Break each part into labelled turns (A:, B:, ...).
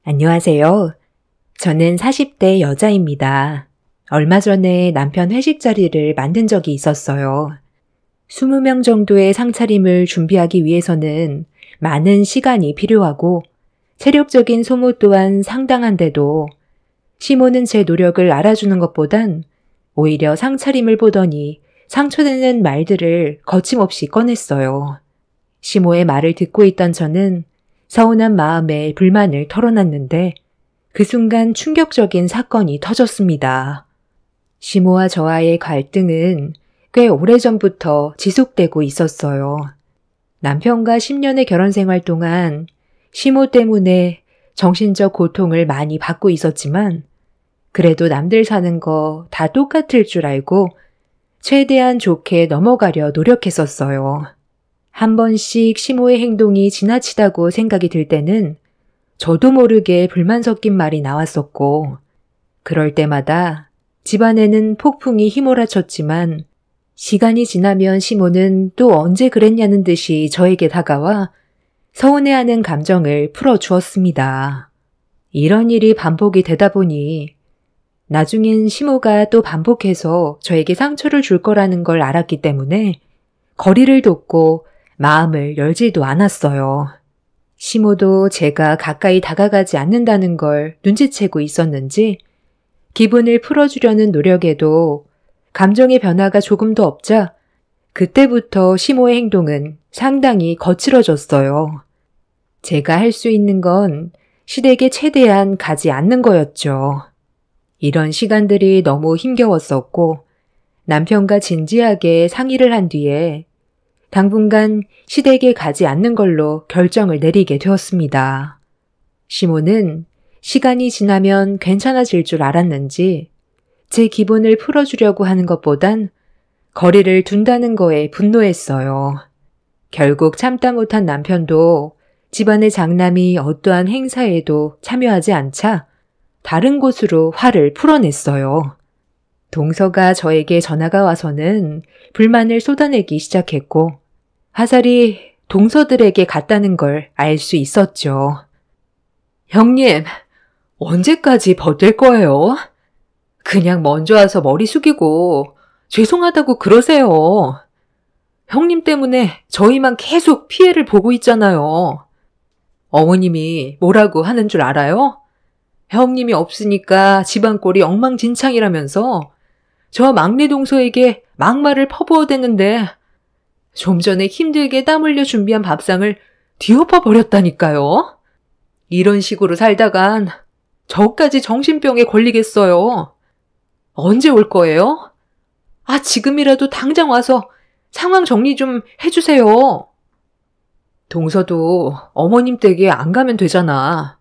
A: 안녕하세요. 저는 40대 여자입니다. 얼마 전에 남편 회식 자리를 만든 적이 있었어요. 20명 정도의 상차림을 준비하기 위해서는 많은 시간이 필요하고 체력적인 소모 또한 상당한데도 시모는 제 노력을 알아주는 것보단 오히려 상차림을 보더니 상처되는 말들을 거침없이 꺼냈어요. 시모의 말을 듣고 있던 저는 서운한 마음에 불만을 털어놨는데 그 순간 충격적인 사건이 터졌습니다. 시모와 저와의 갈등은 꽤 오래전부터 지속되고 있었어요. 남편과 10년의 결혼 생활 동안 시모 때문에 정신적 고통을 많이 받고 있었지만 그래도 남들 사는 거 다 똑같을 줄 알고 최대한 좋게 넘어가려 노력했었어요. 한 번씩 시모의 행동이 지나치다고 생각이 들 때는 저도 모르게 불만 섞인 말이 나왔었고 그럴 때마다 집안에는 폭풍이 휘몰아쳤지만 시간이 지나면 시모는 또 언제 그랬냐는 듯이 저에게 다가와 서운해하는 감정을 풀어주었습니다. 이런 일이 반복이 되다 보니 나중엔 시모가 또 반복해서 저에게 상처를 줄 거라는 걸 알았기 때문에 거리를 뒀고 마음을 열지도 않았어요. 시모도 제가 가까이 다가가지 않는다는 걸 눈치채고 있었는지 기분을 풀어주려는 노력에도 감정의 변화가 조금도 없자 그때부터 시모의 행동은 상당히 거칠어졌어요. 제가 할 수 있는 건 시댁에 최대한 가지 않는 거였죠. 이런 시간들이 너무 힘겨웠었고 남편과 진지하게 상의를 한 뒤에 당분간 시댁에 가지 않는 걸로 결정을 내리게 되었습니다. 시모는 시간이 지나면 괜찮아질 줄 알았는지 제 기분을 풀어주려고 하는 것보단 거리를 둔다는 거에 분노했어요. 결국 참다 못한 남편도 집안의 장남이 어떠한 행사에도 참여하지 않자 다른 곳으로 화를 풀어냈어요. 동서가 저에게 전화가 와서는 불만을 쏟아내기 시작했고 화살이 동서들에게 갔다는 걸 알 수 있었죠. 형님, 언제까지 버틸 거예요? 그냥 먼저 와서 머리 숙이고 죄송하다고 그러세요. 형님 때문에 저희만 계속 피해를 보고 있잖아요. 어머님이 뭐라고 하는 줄 알아요? 형님이 없으니까 집안 꼴이 엉망진창이라면서 저 막내 동서에게 막말을 퍼부어댔는데 좀 전에 힘들게 땀 흘려 준비한 밥상을 뒤엎어 버렸다니까요. 이런 식으로 살다간 저까지 정신병에 걸리겠어요. 언제 올 거예요? 지금이라도 당장 와서 상황 정리 좀 해주세요. 동서도 어머님 댁에 안 가면 되잖아.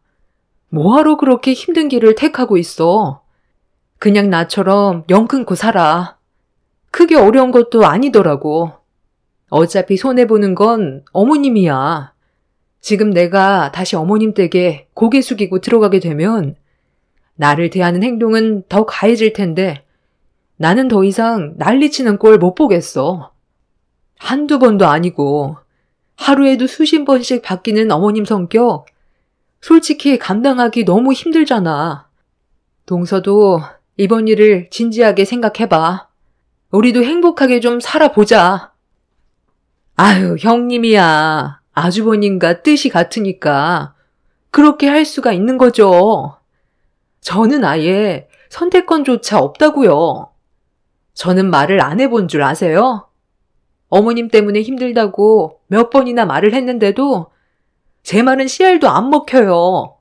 A: 뭐하러 그렇게 힘든 길을 택하고 있어. 그냥 나처럼 영 끊고 살아. 크게 어려운 것도 아니더라고. 어차피 손해보는 건 어머님이야. 지금 내가 다시 어머님 댁에 고개 숙이고 들어가게 되면 나를 대하는 행동은 더 가해질 텐데 나는 더 이상 난리치는 꼴 못 보겠어. 한두 번도 아니고 하루에도 수십 번씩 바뀌는 어머님 성격 솔직히 감당하기 너무 힘들잖아. 동서도 이번 일을 진지하게 생각해봐. 우리도 행복하게 좀 살아보자. 아유, 형님이야. 아주버님과 뜻이 같으니까 그렇게 할 수가 있는 거죠. 저는 아예 선택권조차 없다고요. 저는 말을 안 해본 줄 아세요? 어머님 때문에 힘들다고 몇 번이나 말을 했는데도 제 말은 씨알도 안 먹혀요.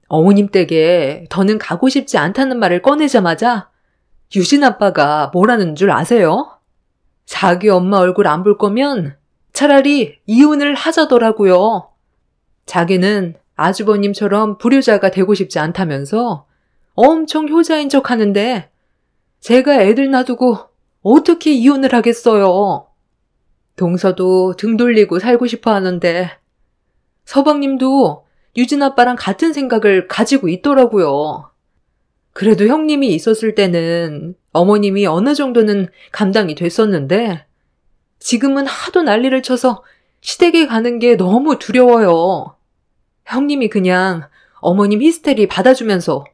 A: 어머님 댁에 더는 가고 싶지 않다는 말을 꺼내자마자 유진 아빠가 뭐라는 줄 아세요? 자기 엄마 얼굴 안 볼 거면 차라리 이혼을 하자더라고요. 자기는 아주버님처럼 불효자가 되고 싶지 않다면서 엄청 효자인 척 하는데 제가 애들 놔두고 어떻게 이혼을 하겠어요. 동서도 등 돌리고 살고 싶어 하는데 서방님도 유진 아빠랑 같은 생각을 가지고 있더라고요. 그래도 형님이 있었을 때는 어머님이 어느 정도는 감당이 됐었는데 지금은 하도 난리를 쳐서 시댁에 가는 게 너무 두려워요. 형님이 그냥 어머님 히스테리 받아주면서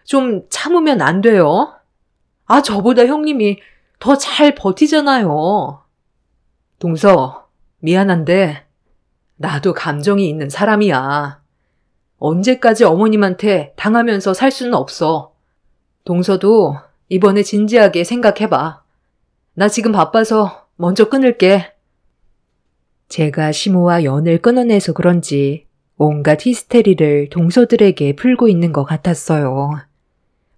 A: 좀 참으면 안 돼요? 저보다 형님이 더 잘 버티잖아요. 동서, 미안한데 나도 감정이 있는 사람이야. 언제까지 어머님한테 당하면서 살 수는 없어. 동서도 이번에 진지하게 생각해봐. 나 지금 바빠서 먼저 끊을게. 제가 시모와 연을 끊어내서 그런지 온갖 히스테리를 동서들에게 풀고 있는 것 같았어요.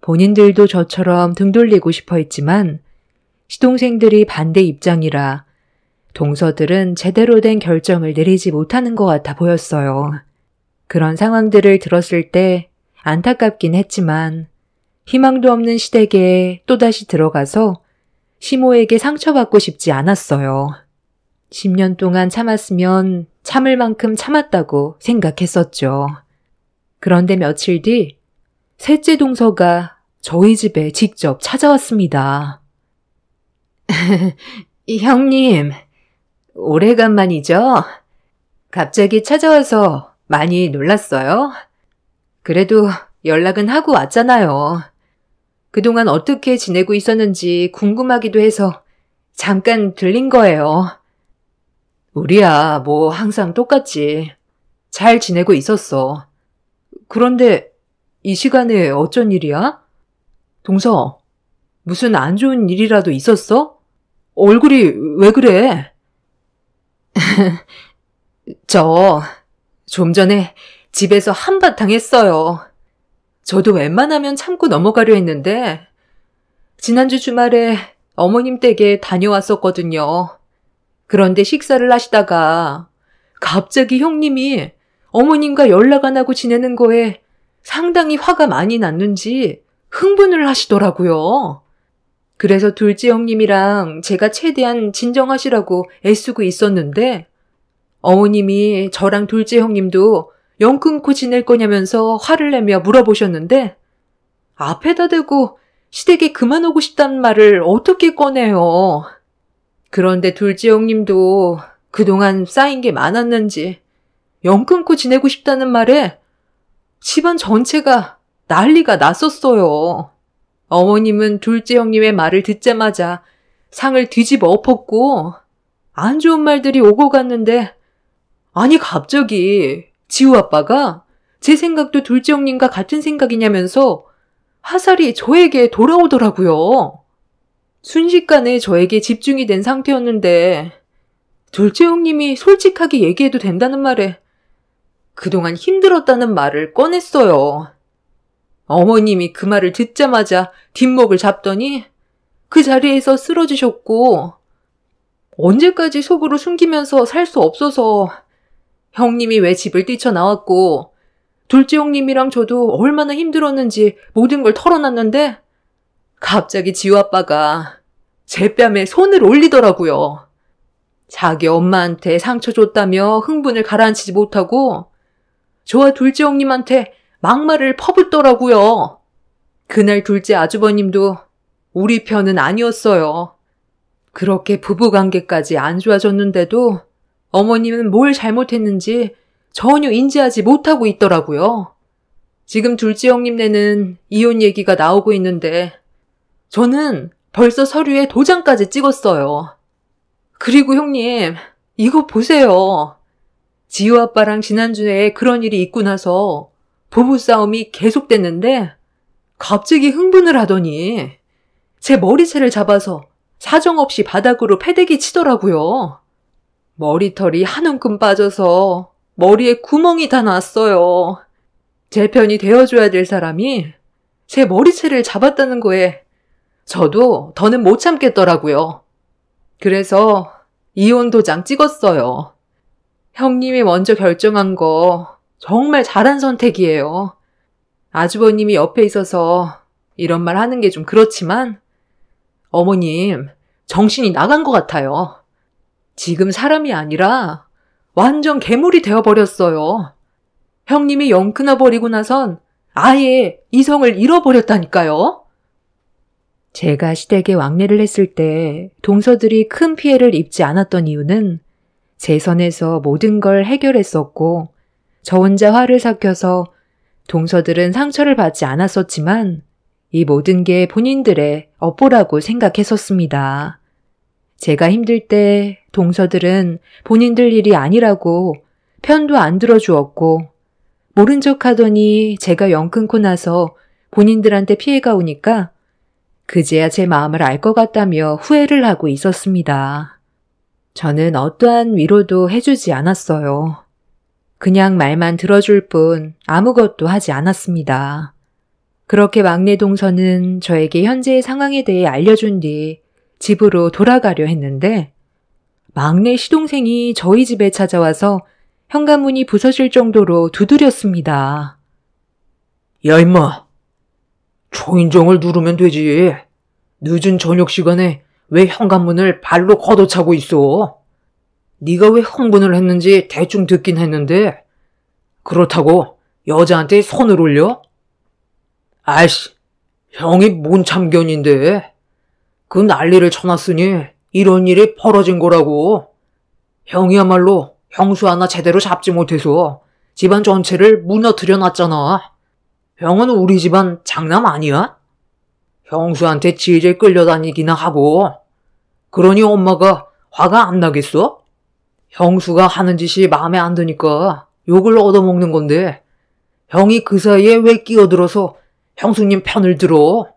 A: 본인들도 저처럼 등 돌리고 싶어 했지만 시동생들이 반대 입장이라 동서들은 제대로 된 결정을 내리지 못하는 것 같아 보였어요. 그런 상황들을 들었을 때 안타깝긴 했지만 희망도 없는 시댁에 또다시 들어가서 시모에게 상처받고 싶지 않았어요. 10년 동안 참았으면 참을 만큼 참았다고 생각했었죠. 그런데 며칠 뒤 셋째 동서가 저희 집에 직접 찾아왔습니다. 형님, 오래간만이죠? 갑자기 찾아와서 많이 놀랐어요? 그래도 연락은 하고 왔잖아요. 그동안 어떻게 지내고 있었는지 궁금하기도 해서 잠깐 들린 거예요. 우리야 뭐 항상 똑같지. 잘 지내고 있었어. 그런데 이 시간에 어쩐 일이야? 동서, 무슨 안 좋은 일이라도 있었어? 얼굴이 왜 그래? 좀 전에 집에서 한바탕 했어요. 저도 웬만하면 참고 넘어가려 했는데 지난주 주말에 어머님 댁에 다녀왔었거든요. 그런데 식사를 하시다가 갑자기 형님이 어머님과 연락 안 하고 지내는 거에 상당히 화가 많이 났는지 흥분을 하시더라고요. 그래서 둘째 형님이랑 제가 최대한 진정하시라고 애쓰고 있었는데 어머님이 저랑 둘째 형님도 연 끊고 지낼 거냐면서 화를 내며 물어보셨는데 앞에다 대고 시댁에 그만 오고 싶다는 말을 어떻게 꺼내요. 그런데 둘째 형님도 그동안 쌓인 게 많았는지 연 끊고 지내고 싶다는 말에 집안 전체가 난리가 났었어요. 어머님은 둘째 형님의 말을 듣자마자 상을 뒤집어 엎었고 안 좋은 말들이 오고 갔는데 아니 갑자기 지우 아빠가 제 생각도 둘째 형님과 같은 생각이냐면서 화살이 저에게 돌아오더라고요. 순식간에 저에게 집중이 된 상태였는데 둘째 형님이 솔직하게 얘기해도 된다는 말에 그동안 힘들었다는 말을 꺼냈어요. 어머님이 그 말을 듣자마자 뒷목을 잡더니 그 자리에서 쓰러지셨고 언제까지 속으로 숨기면서 살 수 없어서 형님이 왜 집을 뛰쳐나왔고 둘째 형님이랑 저도 얼마나 힘들었는지 모든 걸 털어놨는데 갑자기 지우 아빠가 제 뺨에 손을 올리더라고요. 자기 엄마한테 상처 줬다며 흥분을 가라앉히지 못하고 저와 둘째 형님한테 막말을 퍼붓더라고요. 그날 둘째 아주버님도 우리 편은 아니었어요. 그렇게 부부관계까지 안 좋아졌는데도 어머님은 뭘 잘못했는지 전혀 인지하지 못하고 있더라고요. 지금 둘째 형님네는 이혼 얘기가 나오고 있는데 저는 벌써 서류에 도장까지 찍었어요. 그리고 형님, 이거 보세요. 지우 아빠랑 지난주에 그런 일이 있고 나서 부부싸움이 계속됐는데 갑자기 흥분을 하더니 제 머리채를 잡아서 사정없이 바닥으로 패대기 치더라고요. 머리털이 한 움큼 빠져서 머리에 구멍이 다 났어요. 제 편이 되어줘야 될 사람이 제 머리채를 잡았다는 거에 저도 더는 못 참겠더라고요. 그래서 이혼 도장 찍었어요. 형님이 먼저 결정한 거 정말 잘한 선택이에요. 아주버님이 옆에 있어서 이런 말 하는 게 좀 그렇지만 어머님 정신이 나간 것 같아요. 지금 사람이 아니라 완전 괴물이 되어버렸어요. 형님이 연 끊어버리고 나선 아예 이성을 잃어버렸다니까요. 제가 시댁에 왕래를 했을 때 동서들이 큰 피해를 입지 않았던 이유는 제 선에서 모든 걸 해결했었고 저 혼자 화를 삭혀서 동서들은 상처를 받지 않았었지만 이 모든 게 본인들의 업보라고 생각했었습니다. 제가 힘들 때 동서들은 본인들 일이 아니라고 편도 안 들어주었고 모른 척 하더니 제가 영 끊고 나서 본인들한테 피해가 오니까 그제야 제 마음을 알 것 같다며 후회를 하고 있었습니다. 저는 어떠한 위로도 해주지 않았어요. 그냥 말만 들어줄 뿐 아무것도 하지 않았습니다. 그렇게 막내 동서는 저에게 현재의 상황에 대해 알려준 뒤 집으로 돌아가려 했는데 막내 시동생이 저희 집에 찾아와서 현관문이 부서질 정도로 두드렸습니다.
B: 야, 임마. 초인종을 누르면 되지. 늦은 저녁 시간에 왜 현관문을 발로 걷어차고 있어? 네가 왜 흥분을 했는지 대충 듣긴 했는데 그렇다고 여자한테 손을 올려? 아이씨, 형이 뭔 참견인데. 그 난리를 쳐놨으니 이런 일이 벌어진 거라고. 형이야말로 형수 하나 제대로 잡지 못해서 집안 전체를 무너뜨려 놨잖아. 형은 우리 집안 장남 아니야? 형수한테 질질 끌려다니기나 하고. 그러니 엄마가 화가 안 나겠어? 형수가 하는 짓이 마음에 안 드니까 욕을 얻어먹는 건데 형이 그 사이에 왜 끼어들어서 형수님 편을 들어?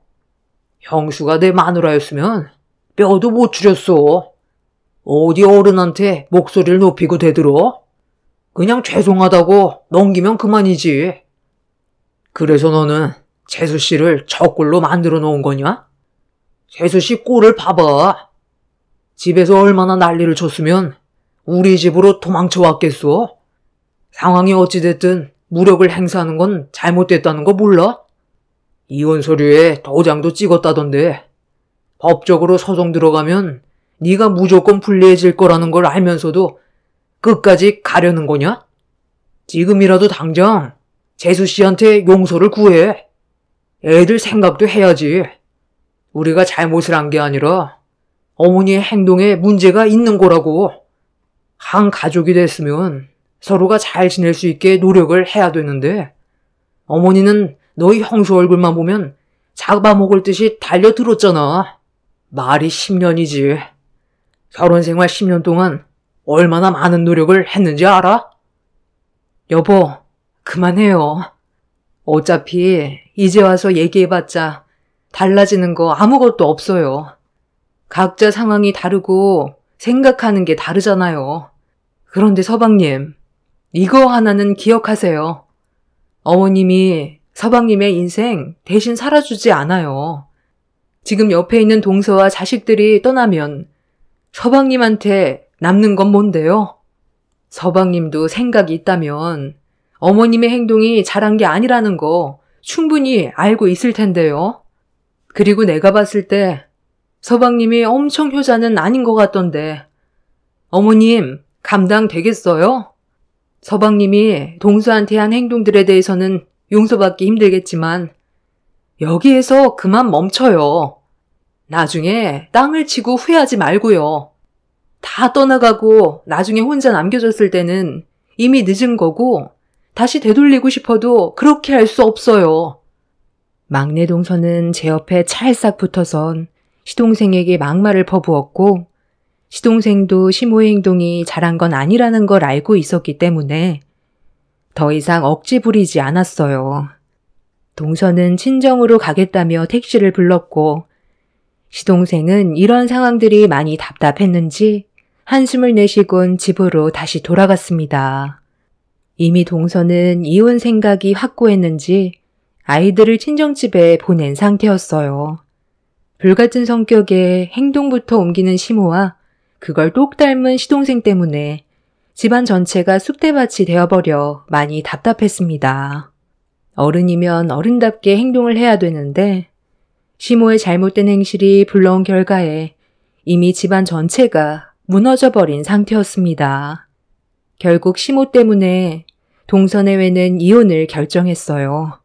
B: 형수가 내 마누라였으면 뼈도 못 추렸어. 어디 어른한테 목소리를 높이고 대들어? 그냥 죄송하다고 넘기면 그만이지. 그래서 너는 재수 씨를 저 꼴로 만들어 놓은 거냐? 재수 씨 꼴을 봐봐. 집에서 얼마나 난리를 쳤으면 우리 집으로 도망쳐 왔겠어? 상황이 어찌됐든 무력을 행사하는 건 잘못됐다는 거 몰라? 이혼 서류에 도장도 찍었다던데 법적으로 소송 들어가면 네가 무조건 불리해질 거라는 걸 알면서도 끝까지 가려는 거냐? 지금이라도 당장 재수 씨한테 용서를 구해. 애들 생각도 해야지. 우리가 잘못을 한 게 아니라 어머니의 행동에 문제가 있는 거라고. 한 가족이 됐으면 서로가 잘 지낼 수 있게 노력을 해야 되는데 어머니는 너희 형수 얼굴만 보면 잡아먹을 듯이 달려들었잖아. 말이 10년이지. 결혼생활 10년 동안 얼마나 많은 노력을 했는지 알아?
A: 여보, 그만해요. 어차피 이제 와서 얘기해봤자 달라지는 거 아무것도 없어요. 각자 상황이 다르고 생각하는 게 다르잖아요. 그런데 서방님, 이거 하나는 기억하세요. 어머님이 서방님의 인생 대신 살아주지 않아요. 지금 옆에 있는 동서와 자식들이 떠나면 서방님한테 남는 건 뭔데요? 서방님도 생각이 있다면 어머님의 행동이 잘한 게 아니라는 거 충분히 알고 있을 텐데요. 그리고 내가 봤을 때 서방님이 엄청 효자는 아닌 것 같던데 어머님 감당 되겠어요? 서방님이 동서한테 한 행동들에 대해서는 용서받기 힘들겠지만 여기에서 그만 멈춰요. 나중에 땅을 치고 후회하지 말고요. 다 떠나가고 나중에 혼자 남겨졌을 때는 이미 늦은 거고 다시 되돌리고 싶어도 그렇게 할 수 없어요. 막내 동서는 제 옆에 찰싹 붙어선 시동생에게 막말을 퍼부었고 시동생도 시모의 행동이 잘한 건 아니라는 걸 알고 있었기 때문에 더 이상 억지 부리지 않았어요. 동서는 친정으로 가겠다며 택시를 불렀고 시동생은 이런 상황들이 많이 답답했는지 한숨을 내쉬곤 집으로 다시 돌아갔습니다. 이미 동서는 이혼 생각이 확고했는지 아이들을 친정집에 보낸 상태였어요. 불같은 성격에 행동부터 옮기는 시모와 그걸 똑 닮은 시동생 때문에 집안 전체가 쑥대밭이 되어버려 많이 답답했습니다. 어른이면 어른답게 행동을 해야 되는데 시모의 잘못된 행실이 불러온 결과에 이미 집안 전체가 무너져버린 상태였습니다. 결국 시모 때문에 동서내외는 이혼을 결정했어요.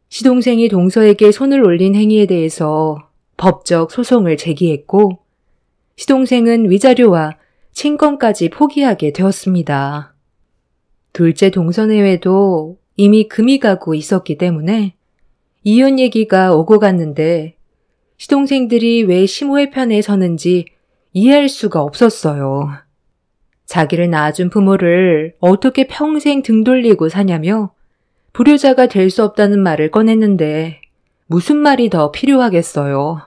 A: 시동생이 동서에게 손을 올린 행위에 대해서 법적 소송을 제기했고 시동생은 위자료와 친권까지 포기하게 되었습니다. 둘째 동서내외도 이미 금이 가고 있었기 때문에 이혼 얘기가 오고 갔는데 시동생들이 왜 시모의 편에 서는지 이해할 수가 없었어요. 자기를 낳아준 부모를 어떻게 평생 등 돌리고 사냐며 불효자가 될 수 없다는 말을 꺼냈는데 무슨 말이 더 필요하겠어요.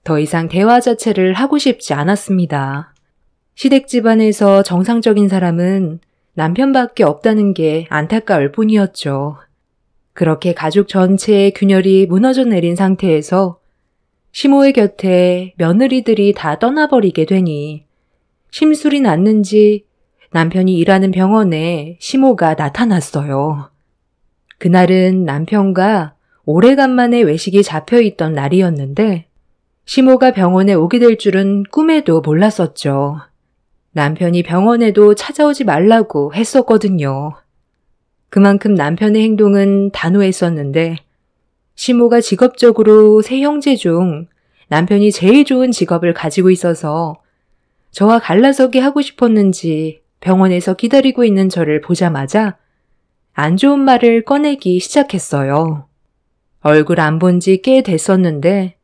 A: 더 이상 대화 자체를 하고 싶지 않았습니다. 시댁 집안에서 정상적인 사람은 남편밖에 없다는 게 안타까울 뿐이었죠. 그렇게 가족 전체의 균열이 무너져 내린 상태에서 시모의 곁에 며느리들이 다 떠나버리게 되니 심술이 났는지 남편이 일하는 병원에 시모가 나타났어요. 그날은 남편과 오래간만에 외식이 잡혀있던 날이었는데 시모가 병원에 오게 될 줄은 꿈에도 몰랐었죠. 남편이 병원에도 찾아오지 말라고 했었거든요. 그만큼 남편의 행동은 단호했었는데 시모가 직업적으로 세 형제 중 남편이 제일 좋은 직업을 가지고 있어서 저와 갈라서기 하고 싶었는지 병원에서 기다리고 있는 저를 보자마자 안 좋은 말을 꺼내기 시작했어요. 얼굴 안 본 지 꽤 됐었는데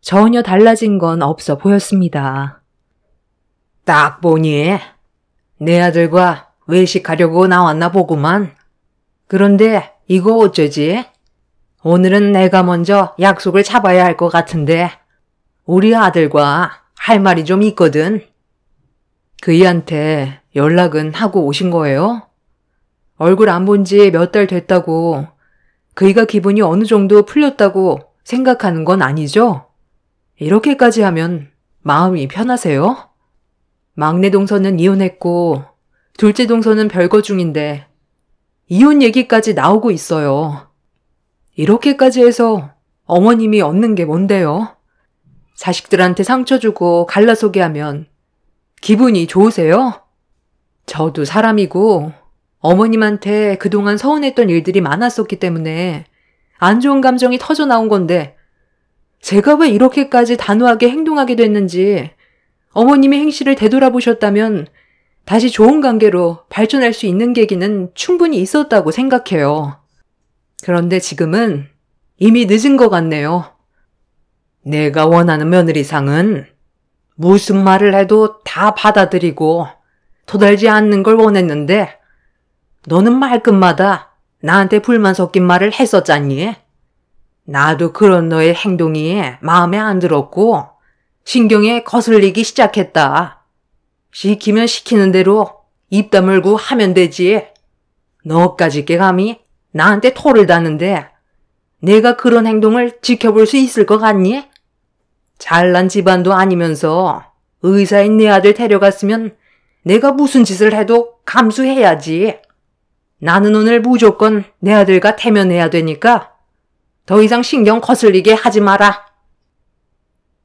A: 전혀 달라진 건 없어 보였습니다.
B: 딱 보니 내 아들과 외식하려고 나왔나 보구만. 그런데 이거 어쩌지? 오늘은 내가 먼저 약속을 잡아야 할 것 같은데 우리 아들과 할 말이 좀 있거든.
A: 그이한테 연락은 하고 오신 거예요? 얼굴 안 본 지 몇 달 됐다고 그이가 기분이 어느 정도 풀렸다고 생각하는 건 아니죠? 이렇게까지 하면 마음이 편하세요? 막내 동서는 이혼했고 둘째 동서는 별거 중인데 이혼 얘기까지 나오고 있어요. 이렇게까지 해서 어머님이 얻는 게 뭔데요? 자식들한테 상처 주고 갈라서게 하면 기분이 좋으세요? 저도 사람이고 어머님한테 그동안 서운했던 일들이 많았었기 때문에 안 좋은 감정이 터져 나온 건데 제가 왜 이렇게까지 단호하게 행동하게 됐는지 어머님의 행실을 되돌아보셨다면 다시 좋은 관계로 발전할 수 있는 계기는 충분히 있었다고 생각해요. 그런데 지금은 이미 늦은 것 같네요.
B: 내가 원하는 며느리상은 무슨 말을 해도 다 받아들이고 토달지 않는 걸 원했는데 너는 말끝마다 나한테 불만 섞인 말을 했었잖니? 나도 그런 너의 행동이 마음에 안 들었고 신경에 거슬리기 시작했다. 시키면 시키는 대로 입 다물고 하면 되지. 너까지 게 감히 나한테 토를 다는데 내가 그런 행동을 지켜볼 수 있을 것 같니? 잘난 집안도 아니면서 의사인 내 아들 데려갔으면 내가 무슨 짓을 해도 감수해야지. 나는 오늘 무조건 내 아들과 대면해야 되니까 더 이상 신경 거슬리게 하지 마라.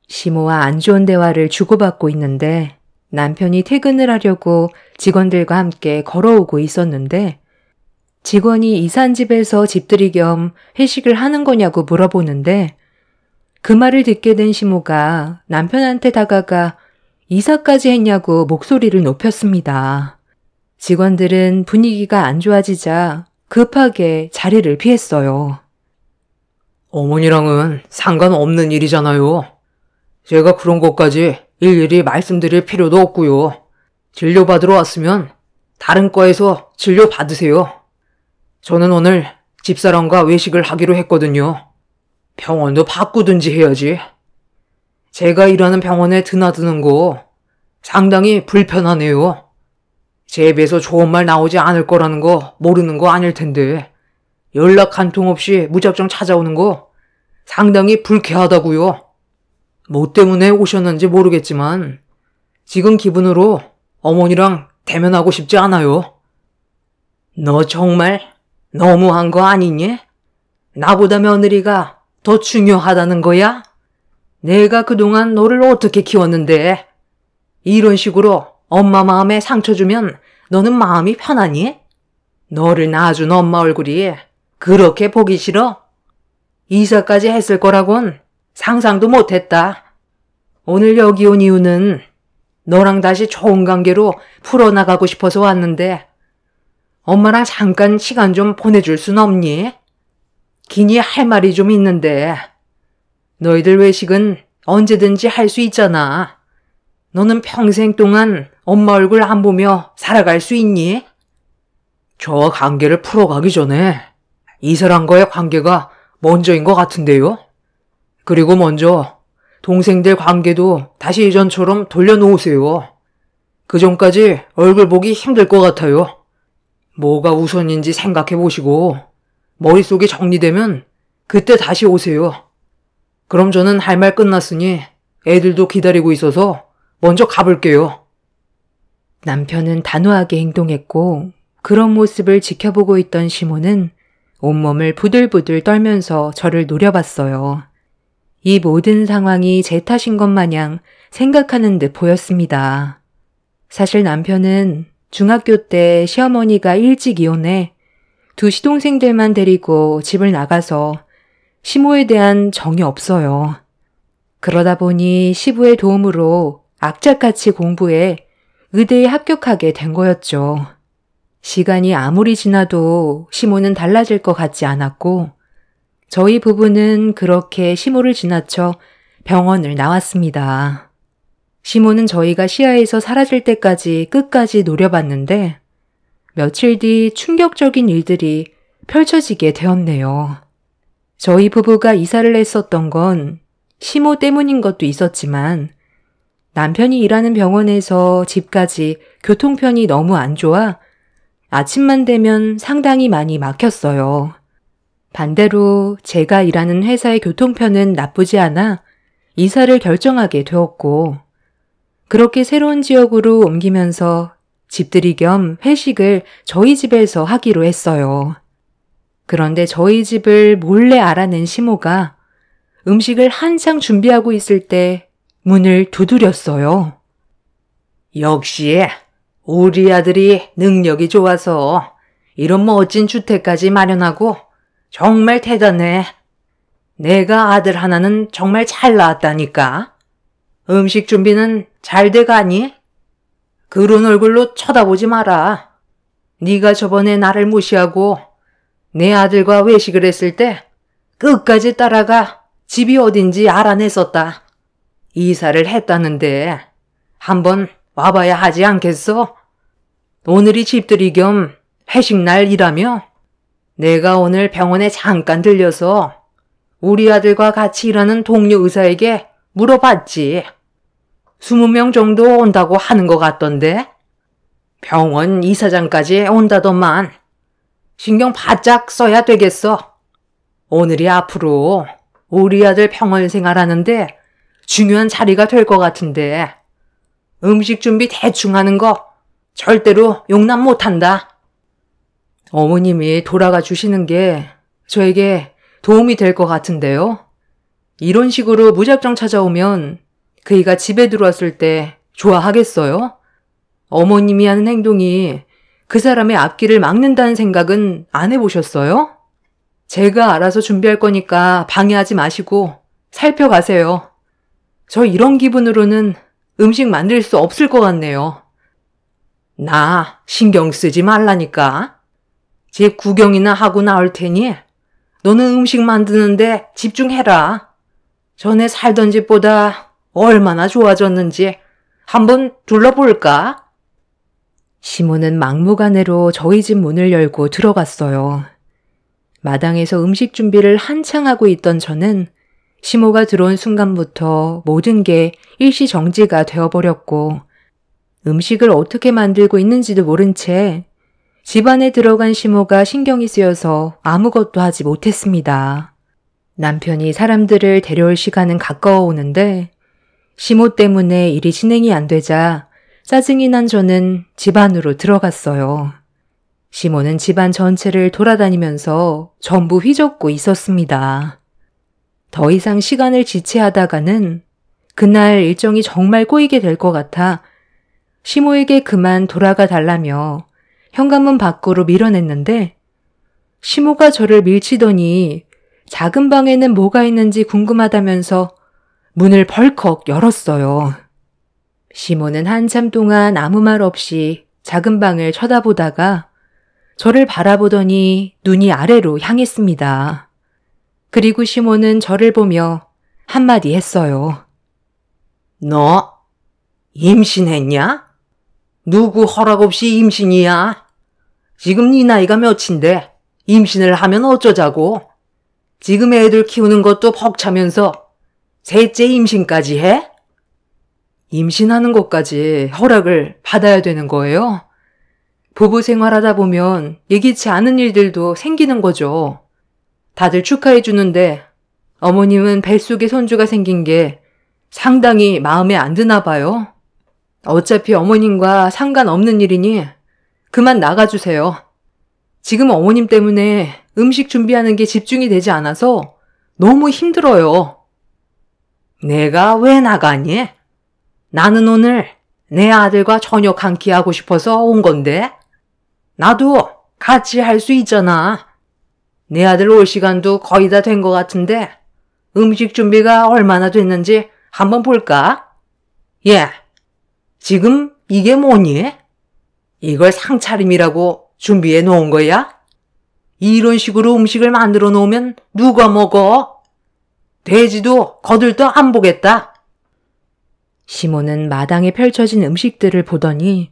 A: 시모와 안 좋은 대화를 주고받고 있는데 남편이 퇴근을 하려고 직원들과 함께 걸어오고 있었는데 직원이 이산 집에서 집들이 겸 회식을 하는 거냐고 물어보는데 그 말을 듣게 된 시모가 남편한테 다가가 이사까지 했냐고 목소리를 높였습니다. 직원들은 분위기가 안 좋아지자 급하게 자리를 피했어요.
B: 어머니랑은 상관없는 일이잖아요. 제가 그런 것까지 일일이 말씀드릴 필요도 없고요. 진료받으러 왔으면 다른 과에서 진료 받으세요. 저는 오늘 집사람과 외식을 하기로 했거든요. 병원도 바꾸든지 해야지. 제가 일하는 병원에 드나드는 거 상당히 불편하네요. 제 입에서 좋은 말 나오지 않을 거라는 거 모르는 거 아닐 텐데 연락 한 통 없이 무작정 찾아오는 거 상당히 불쾌하다고요. 뭐 때문에 오셨는지 모르겠지만 지금 기분으로 어머니랑 대면하고 싶지 않아요. 너 정말 너무한 거 아니니? 나보다 며느리가 더 중요하다는 거야? 내가 그동안 너를 어떻게 키웠는데 이런 식으로 엄마 마음에 상처 주면 너는 마음이 편하니? 너를 낳아준 엄마 얼굴이 그렇게 보기 싫어? 이사까지 했을 거라곤 상상도 못했다. 오늘 여기 온 이유는 너랑 다시 좋은 관계로 풀어나가고 싶어서 왔는데 엄마랑 잠깐 시간 좀 보내줄 순 없니? 기니 할 말이 좀 있는데. 너희들 외식은 언제든지 할 수 있잖아. 너는 평생 동안 엄마 얼굴 안 보며 살아갈 수 있니? 저 관계를 풀어가기 전에 이 사람과의 관계가 먼저인 것 같은데요? 그리고 먼저 동생들 관계도 다시 예전처럼 돌려놓으세요. 그 전까지 얼굴 보기 힘들 것 같아요. 뭐가 우선인지 생각해 보시고 머릿속이 정리되면 그때 다시 오세요. 그럼 저는 할 말 끝났으니 애들도 기다리고 있어서 먼저 가볼게요.
A: 남편은 단호하게 행동했고 그런 모습을 지켜보고 있던 시모는 온몸을 부들부들 떨면서 저를 노려봤어요. 이 모든 상황이 제 탓인 것 마냥 생각하는 듯 보였습니다. 사실 남편은 중학교 때 시어머니가 일찍 이혼해 두 시동생들만 데리고 집을 나가서 시모에 대한 정이 없어요. 그러다 보니 시부의 도움으로 악착같이 공부해 의대에 합격하게 된 거였죠. 시간이 아무리 지나도 시모는 달라질 것 같지 않았고 저희 부부는 그렇게 시모를 지나쳐 병원을 나왔습니다. 시모는 저희가 시야에서 사라질 때까지 끝까지 노려봤는데 며칠 뒤 충격적인 일들이 펼쳐지게 되었네요. 저희 부부가 이사를 했었던 건 시모 때문인 것도 있었지만 남편이 일하는 병원에서 집까지 교통편이 너무 안 좋아 아침만 되면 상당히 많이 막혔어요. 반대로 제가 일하는 회사의 교통편은 나쁘지 않아 이사를 결정하게 되었고 그렇게 새로운 지역으로 옮기면서 집들이 겸 회식을 저희 집에서 하기로 했어요. 그런데 저희 집을 몰래 알아낸 시모가 음식을 한창 준비하고 있을 때 문을 두드렸어요.
B: 역시 우리 아들이 능력이 좋아서 이런 멋진 주택까지 마련하고 정말 대단해. 내가 아들 하나는 정말 잘 낳았다니까. 음식 준비는 잘 돼가니? 그런 얼굴로 쳐다보지 마라. 네가 저번에 나를 무시하고 내 아들과 외식을 했을 때 끝까지 따라가 집이 어딘지 알아냈었다. 이사를 했다는데 한번 와봐야 하지 않겠어? 오늘이 집들이 겸 회식 날이라며 내가 오늘 병원에 잠깐 들려서 우리 아들과 같이 일하는 동료 의사에게 물어봤지. 20명 정도 온다고 하는 것 같던데? 병원 이사장까지 온다더만. 신경 바짝 써야 되겠어. 오늘이 앞으로 우리 아들 병원 생활하는데 중요한 자리가 될 것 같은데 음식 준비 대충 하는 거 절대로 용납 못한다. 어머님이 돌아가 주시는 게 저에게 도움이 될 것 같은데요. 이런 식으로 무작정 찾아오면 그이가 집에 들어왔을 때 좋아하겠어요? 어머님이 하는 행동이 그 사람의 앞길을 막는다는 생각은 안 해보셨어요? 제가 알아서 준비할 거니까 방해하지 마시고 살펴가세요. 저 이런 기분으로는 음식 만들 수 없을 것 같네요. 나 신경 쓰지 말라니까. 집 구경이나 하고 나올 테니 너는 음식 만드는데 집중해라. 전에 살던 집보다 얼마나 좋아졌는지 한번 둘러볼까?
A: 시모는 막무가내로 저희 집 문을 열고 들어갔어요. 마당에서 음식 준비를 한창 하고 있던 저는 시모가 들어온 순간부터 모든 게 일시정지가 되어버렸고 음식을 어떻게 만들고 있는지도 모른 채 집 안에 들어간 시모가 신경이 쓰여서 아무것도 하지 못했습니다. 남편이 사람들을 데려올 시간은 가까워 오는데 시모 때문에 일이 진행이 안 되자 짜증이 난 저는 집 안으로 들어갔어요. 시모는 집안 전체를 돌아다니면서 전부 휘젓고 있었습니다. 더 이상 시간을 지체하다가는 그날 일정이 정말 꼬이게 될 것 같아 시모에게 그만 돌아가 달라며 현관문 밖으로 밀어냈는데 시모가 저를 밀치더니 작은 방에는 뭐가 있는지 궁금하다면서 문을 벌컥 열었어요. 시모는 한참 동안 아무 말 없이 작은 방을 쳐다보다가 저를 바라보더니 눈이 아래로 향했습니다. 그리고 시모는 저를 보며 한마디 했어요.
B: 너 임신했냐? 누구 허락 없이 임신이야? 지금 네 나이가 몇인데 임신을 하면 어쩌자고? 지금 애들 키우는 것도 벅차면서 셋째 임신까지 해?
A: 임신하는 것까지 허락을 받아야 되는 거예요? 부부 생활하다 보면 예기치 않은 일들도 생기는 거죠. 다들 축하해 주는데 어머님은 뱃속에 손주가 생긴 게 상당히 마음에 안 드나 봐요. 어차피 어머님과 상관없는 일이니 그만 나가주세요. 지금 어머님 때문에 음식 준비하는 게 집중이 되지 않아서 너무 힘들어요.
B: 내가 왜 나가니? 나는 오늘 내 아들과 저녁 한 끼 하고 싶어서 온 건데 나도 같이 할 수 있잖아. 내 아들 올 시간도 거의 다 된 것 같은데 음식 준비가 얼마나 됐는지 한번 볼까? 예, 지금 이게 뭐니? 이걸 상차림이라고 준비해 놓은 거야? 이런 식으로 음식을 만들어 놓으면 누가 먹어? 돼지도 거들떠 안 보겠다.
A: 시모는 마당에 펼쳐진 음식들을 보더니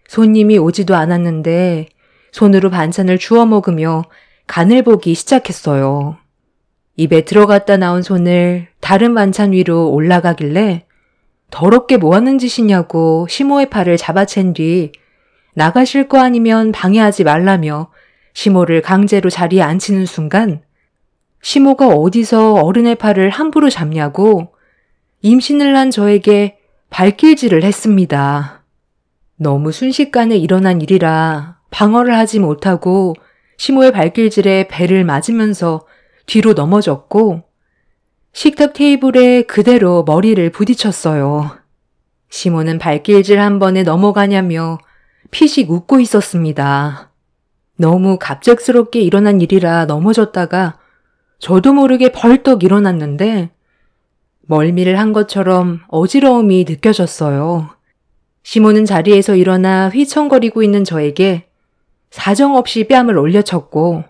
A: 손님이 오지도 않았는데 손으로 반찬을 주워 먹으며 간을 보기 시작했어요. 입에 들어갔다 나온 손을 다른 반찬 위로 올라가길래 더럽게 뭐 하는 짓이냐고 시모의 팔을 잡아챈 뒤 나가실 거 아니면 방해하지 말라며 시모를 강제로 자리에 앉히는 순간 시모가 어디서 어른의 팔을 함부로 잡냐고 임신을 한 저에게 발길질을 했습니다. 너무 순식간에 일어난 일이라 방어를 하지 못하고 시모의 발길질에 배를 맞으면서 뒤로 넘어졌고 식탁 테이블에 그대로 머리를 부딪혔어요. 시모는 발길질 한 번에 넘어가냐며 피식 웃고 있었습니다. 너무 갑작스럽게 일어난 일이라 넘어졌다가 저도 모르게 벌떡 일어났는데 멀미를 한 것처럼 어지러움이 느껴졌어요. 시모는 자리에서 일어나 휘청거리고 있는 저에게 사정없이 뺨을 올려쳤고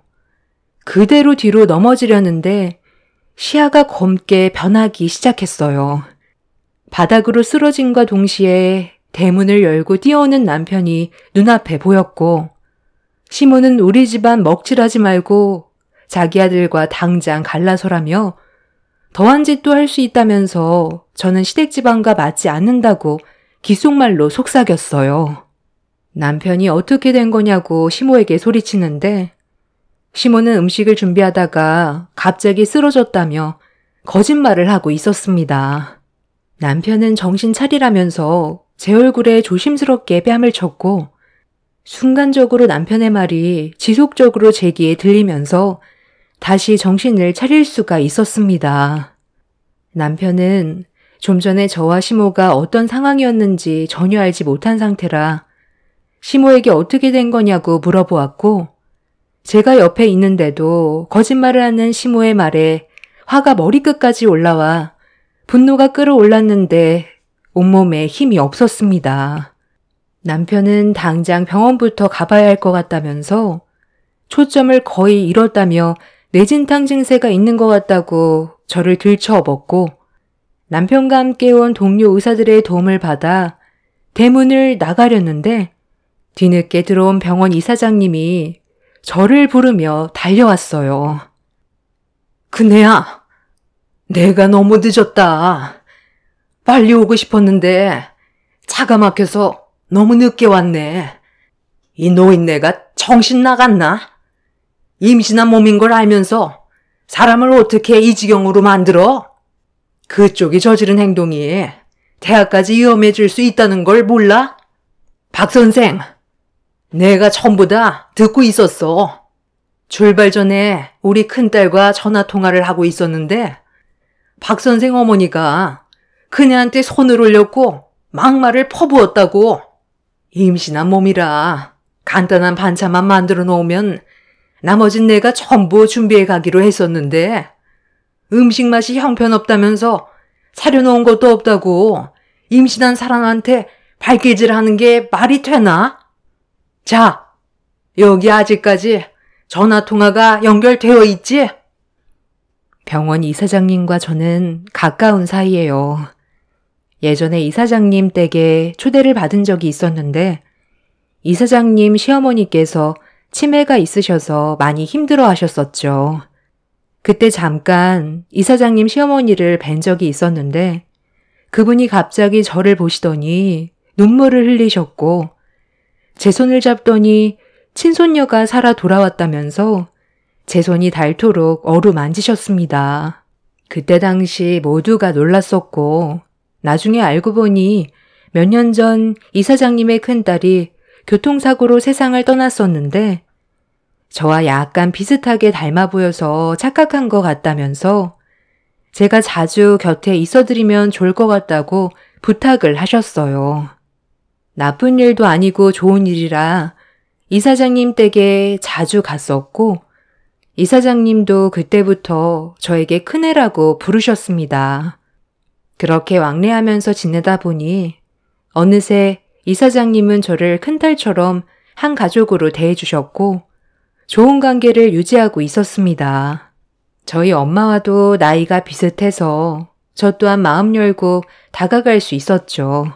A: 그대로 뒤로 넘어지려는데 시야가 검게 변하기 시작했어요. 바닥으로 쓰러짐과 동시에 대문을 열고 뛰어오는 남편이 눈앞에 보였고 시모는 우리 집안 먹칠하지 말고 자기 아들과 당장 갈라서라며 더한 짓도 할 수 있다면서 저는 시댁집안과 맞지 않는다고 귓속말로 속삭였어요. 남편이 어떻게 된 거냐고 시모에게 소리치는데 시모는 음식을 준비하다가 갑자기 쓰러졌다며 거짓말을 하고 있었습니다. 남편은 정신 차리라면서 제 얼굴에 조심스럽게 뺨을 쳤고 순간적으로 남편의 말이 지속적으로 제 귀에 들리면서 다시 정신을 차릴 수가 있었습니다. 남편은 좀 전에 저와 시모가 어떤 상황이었는지 전혀 알지 못한 상태라 시모에게 어떻게 된 거냐고 물어보았고 제가 옆에 있는데도 거짓말을 하는 시모의 말에 화가 머리끝까지 올라와 분노가 끌어올랐는데 온몸에 힘이 없었습니다. 남편은 당장 병원부터 가봐야 할 것 같다면서 초점을 거의 잃었다며 뇌진탕 증세가 있는 것 같다고 저를 들쳐업었고 남편과 함께 온 동료 의사들의 도움을 받아 대문을 나가려는데 뒤늦게 들어온 병원 이사장님이 저를 부르며 달려왔어요.
B: 그네야, 내가 너무 늦었다. 빨리 오고 싶었는데 차가 막혀서 너무 늦게 왔네. 이 노인네가 정신 나갔나? 임신한 몸인 걸 알면서 사람을 어떻게 이 지경으로 만들어? 그쪽이 저지른 행동이 대학까지 위험해질 수 있다는 걸 몰라? 박 선생, 내가 전부 다 듣고 있었어. 출발 전에 우리 큰딸과 전화 통화를 하고 있었는데 박 선생 어머니가 그녀한테 손을 올렸고 막말을 퍼부었다고. 임신한 몸이라 간단한 반찬만 만들어 놓으면 나머진 내가 전부 준비해 가기로 했었는데 음식 맛이 형편없다면서 사려놓은 것도 없다고 임신한 사람한테 발길질하는 게 말이 되나? 자, 여기 아직까지 전화 통화가 연결되어 있지?
A: 병원 이사장님과 저는 가까운 사이예요. 예전에 이사장님 댁에 초대를 받은 적이 있었는데 이사장님 시어머니께서 치매가 있으셔서 많이 힘들어 하셨었죠. 그때 잠깐 이사장님 시어머니를 뵌 적이 있었는데 그분이 갑자기 저를 보시더니 눈물을 흘리셨고 제 손을 잡더니 친손녀가 살아 돌아왔다면서 제 손이 닳도록 어루만지셨습니다. 그때 당시 모두가 놀랐었고 나중에 알고 보니 몇 년 전 이사장님의 큰딸이 교통사고로 세상을 떠났었는데 저와 약간 비슷하게 닮아 보여서 착각한 것 같다면서 제가 자주 곁에 있어드리면 좋을 것 같다고 부탁을 하셨어요. 나쁜 일도 아니고 좋은 일이라 이사장님 댁에 자주 갔었고 이사장님도 그때부터 저에게 큰애라고 부르셨습니다. 그렇게 왕래하면서 지내다 보니 어느새 이사장님은 저를 큰딸처럼 한 가족으로 대해주셨고 좋은 관계를 유지하고 있었습니다. 저희 엄마와도 나이가 비슷해서 저 또한 마음 열고 다가갈 수 있었죠.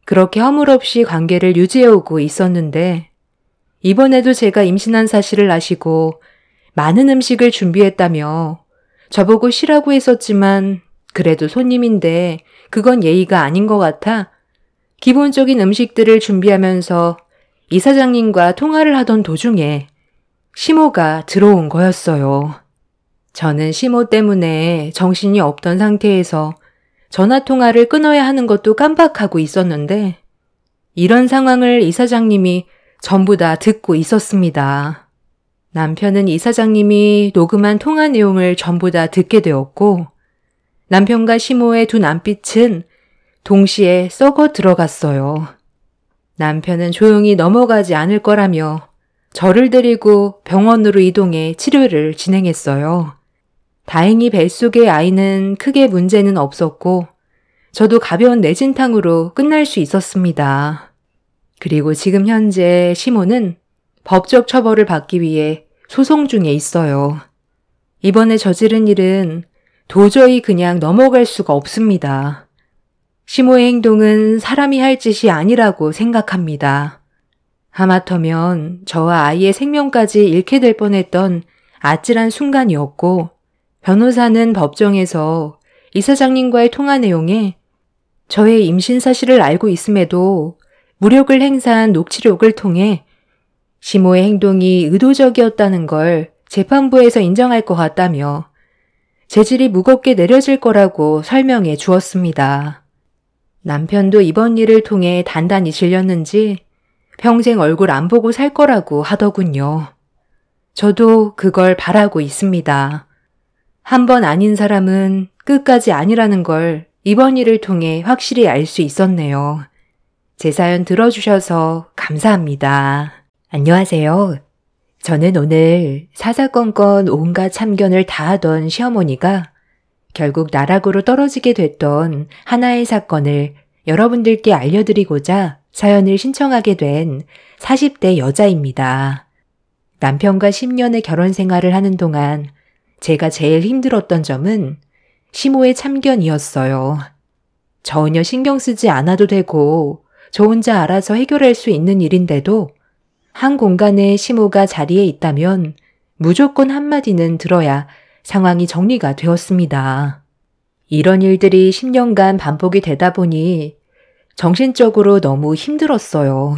A: 그렇게 허물없이 관계를 유지해오고 있었는데 이번에도 제가 임신한 사실을 아시고 많은 음식을 준비했다며 저보고 쉬라고 했었지만 그래도 손님인데 그건 예의가 아닌 것 같아 기본적인 음식들을 준비하면서 이사장님과 통화를 하던 도중에 시모가 들어온 거였어요. 저는 시모 때문에 정신이 없던 상태에서 전화통화를 끊어야 하는 것도 깜빡하고 있었는데 이런 상황을 이사장님이 전부 다 듣고 있었습니다. 남편은 이사장님이 녹음한 통화 내용을 전부 다 듣게 되었고 남편과 시모의 두 남빛은 동시에 썩어 들어갔어요. 남편은 조용히 넘어가지 않을 거라며 저를 데리고 병원으로 이동해 치료를 진행했어요. 다행히 뱃속의 아이는 크게 문제는 없었고 저도 가벼운 뇌진탕으로 끝날 수 있었습니다. 그리고 지금 현재 시모는 법적 처벌을 받기 위해 소송 중에 있어요. 이번에 저지른 일은 도저히 그냥 넘어갈 수가 없습니다. 시모의 행동은 사람이 할 짓이 아니라고 생각합니다. 하마터면 저와 아이의 생명까지 잃게 될 뻔했던 아찔한 순간이었고 변호사는 법정에서 이사장님과의 통화 내용에 저의 임신 사실을 알고 있음에도 무력을 행사한 녹취록을 통해 시모의 행동이 의도적이었다는 걸 재판부에서 인정할 것 같다며 죄질이 무겁게 내려질 거라고 설명해 주었습니다. 남편도 이번 일을 통해 단단히 질렸는지 평생 얼굴 안 보고 살 거라고 하더군요. 저도 그걸 바라고 있습니다. 한 번 아닌 사람은 끝까지 아니라는 걸 이번 일을 통해 확실히 알 수 있었네요. 제 사연 들어주셔서 감사합니다. 안녕하세요. 저는 오늘 사사건건 온갖 참견을 다 하던 시어머니가 결국 나락으로 떨어지게 됐던 하나의 사건을 여러분들께 알려드리고자 사연을 신청하게 된 40대 여자입니다. 남편과 10년의 결혼 생활을 하는 동안 제가 제일 힘들었던 점은 시모의 참견이었어요. 전혀 신경 쓰지 않아도 되고 저 혼자 알아서 해결할 수 있는 일인데도 한 공간에 시모가 자리에 있다면 무조건 한마디는 들어야 상황이 정리가 되었습니다. 이런 일들이 10년간 반복이 되다 보니 정신적으로 너무 힘들었어요.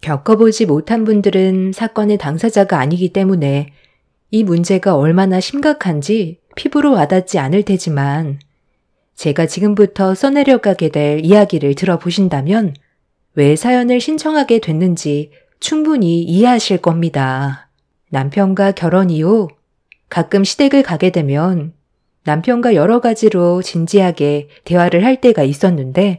A: 겪어보지 못한 분들은 사건의 당사자가 아니기 때문에 이 문제가 얼마나 심각한지 피부로 와닿지 않을 테지만 제가 지금부터 써내려가게 될 이야기를 들어보신다면 왜 사연을 신청하게 됐는지 충분히 이해하실 겁니다. 남편과 결혼 이후 가끔 시댁을 가게 되면 남편과 여러 가지로 진지하게 대화를 할 때가 있었는데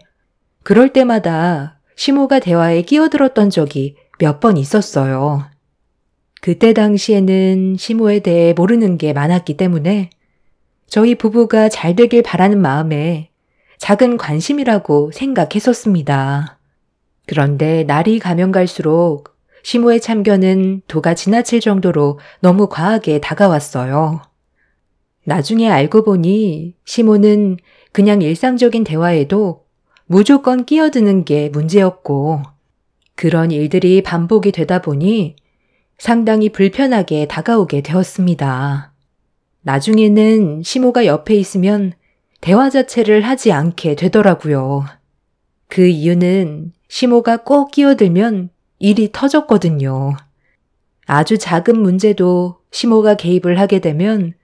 A: 그럴 때마다 시모가 대화에 끼어들었던 적이 몇 번 있었어요. 그때 당시에는 시모에 대해 모르는 게 많았기 때문에 저희 부부가 잘 되길 바라는 마음에 작은 관심이라고 생각했었습니다. 그런데 날이 가면 갈수록 시모의 참견은 도가 지나칠 정도로 너무 과하게 다가왔어요. 나중에 알고 보니 시모는 그냥 일상적인 대화에도 무조건 끼어드는 게 문제였고, 그런 일들이 반복이 되다 보니 상당히 불편하게 다가오게 되었습니다. 나중에는 시모가 옆에 있으면 대화 자체를 하지 않게 되더라고요. 그 이유는 시모가 꼭 끼어들면 일이 터졌거든요. 아주 작은 문제도 시모가 개입을 하게 되면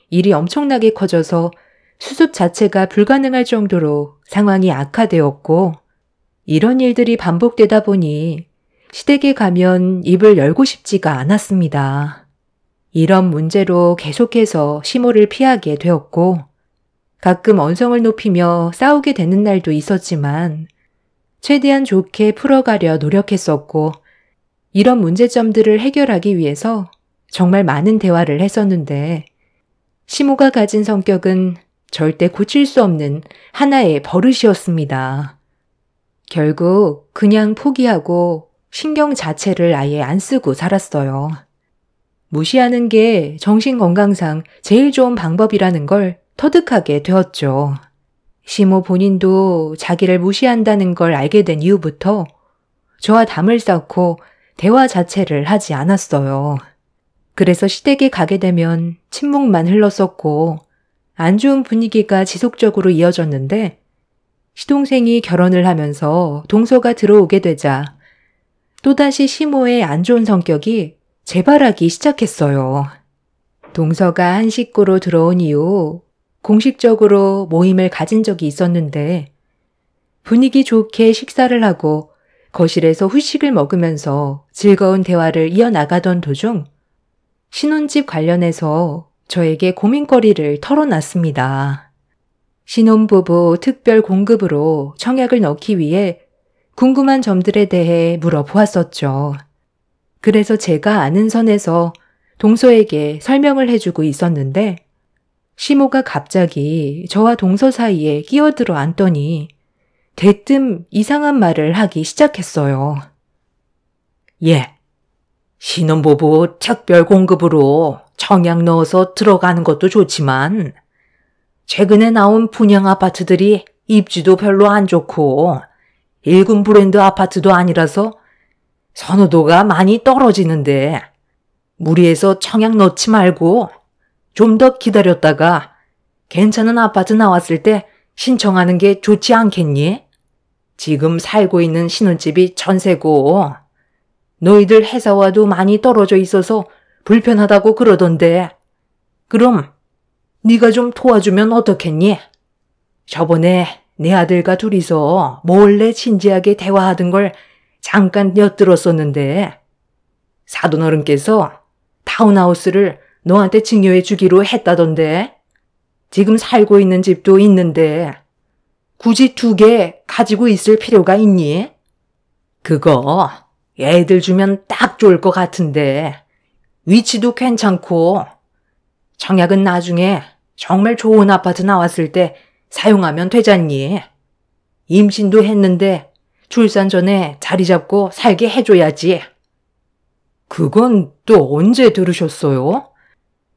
A: 일이 엄청나게 커져서 수습 자체가 불가능할 정도로 상황이 악화되었고, 이런 일들이 반복되다 보니 시댁에 가면 입을 열고 싶지가 않았습니다. 이런 문제로 계속해서 시모를 피하게 되었고, 가끔 언성을 높이며 싸우게 되는 날도 있었지만 최대한 좋게 풀어가려 노력했었고, 이런 문제점들을 해결하기 위해서 정말 많은 대화를 했었는데, 시모가 가진 성격은 절대 고칠 수 없는 하나의 버릇이었습니다. 결국 그냥 포기하고 신경 자체를 아예 안 쓰고 살았어요. 무시하는 게 정신건강상 제일 좋은 방법이라는 걸 터득하게 되었죠. 시모 본인도 자기를 무시한다는 걸 알게 된 이후부터 저와 담을 쌓고 대화 자체를 하지 않았어요. 그래서 시댁에 가게 되면 침묵만 흘렀었고 안 좋은 분위기가 지속적으로 이어졌는데, 시동생이 결혼을 하면서 동서가 들어오게 되자 또다시 시모의 안 좋은 성격이 재발하기 시작했어요. 동서가 한 식구로 들어온 이후 공식적으로 모임을 가진 적이 있었는데, 분위기 좋게 식사를 하고 거실에서 후식을 먹으면서 즐거운 대화를 이어나가던 도중 신혼집 관련해서 저에게 고민거리를 털어놨습니다. 신혼부부 특별 공급으로 청약을 넣기 위해 궁금한 점들에 대해 물어보았었죠. 그래서 제가 아는 선에서 동서에게 설명을 해주고 있었는데, 시모가 갑자기 저와 동서 사이에 끼어들어 앉더니 대뜸 이상한 말을 하기 시작했어요.
B: 예, 신혼부부 특별 공급으로 청약 넣어서 들어가는 것도 좋지만 최근에 나온 분양 아파트들이 입지도 별로 안 좋고 1군 브랜드 아파트도 아니라서 선호도가 많이 떨어지는데, 무리해서 청약 넣지 말고 좀 더 기다렸다가 괜찮은 아파트 나왔을 때 신청하는 게 좋지 않겠니? 지금 살고 있는 신혼집이 전세고 너희들 회사와도 많이 떨어져 있어서 불편하다고 그러던데, 그럼 네가 좀 도와주면 어떻겠니? 저번에 내 아들과 둘이서 몰래 진지하게 대화하던 걸 잠깐 엿들었었는데, 사돈어른께서 타운하우스를 너한테 증여해 주기로 했다던데, 지금 살고 있는 집도 있는데 굳이 2개 가지고 있을 필요가 있니? 그거 애들 주면 딱 좋을 것 같은데, 위치도 괜찮고 청약은 나중에 정말 좋은 아파트 나왔을 때 사용하면 되잖니. 임신도 했는데 출산 전에 자리 잡고 살게 해줘야지.
A: 그건 또 언제 들으셨어요?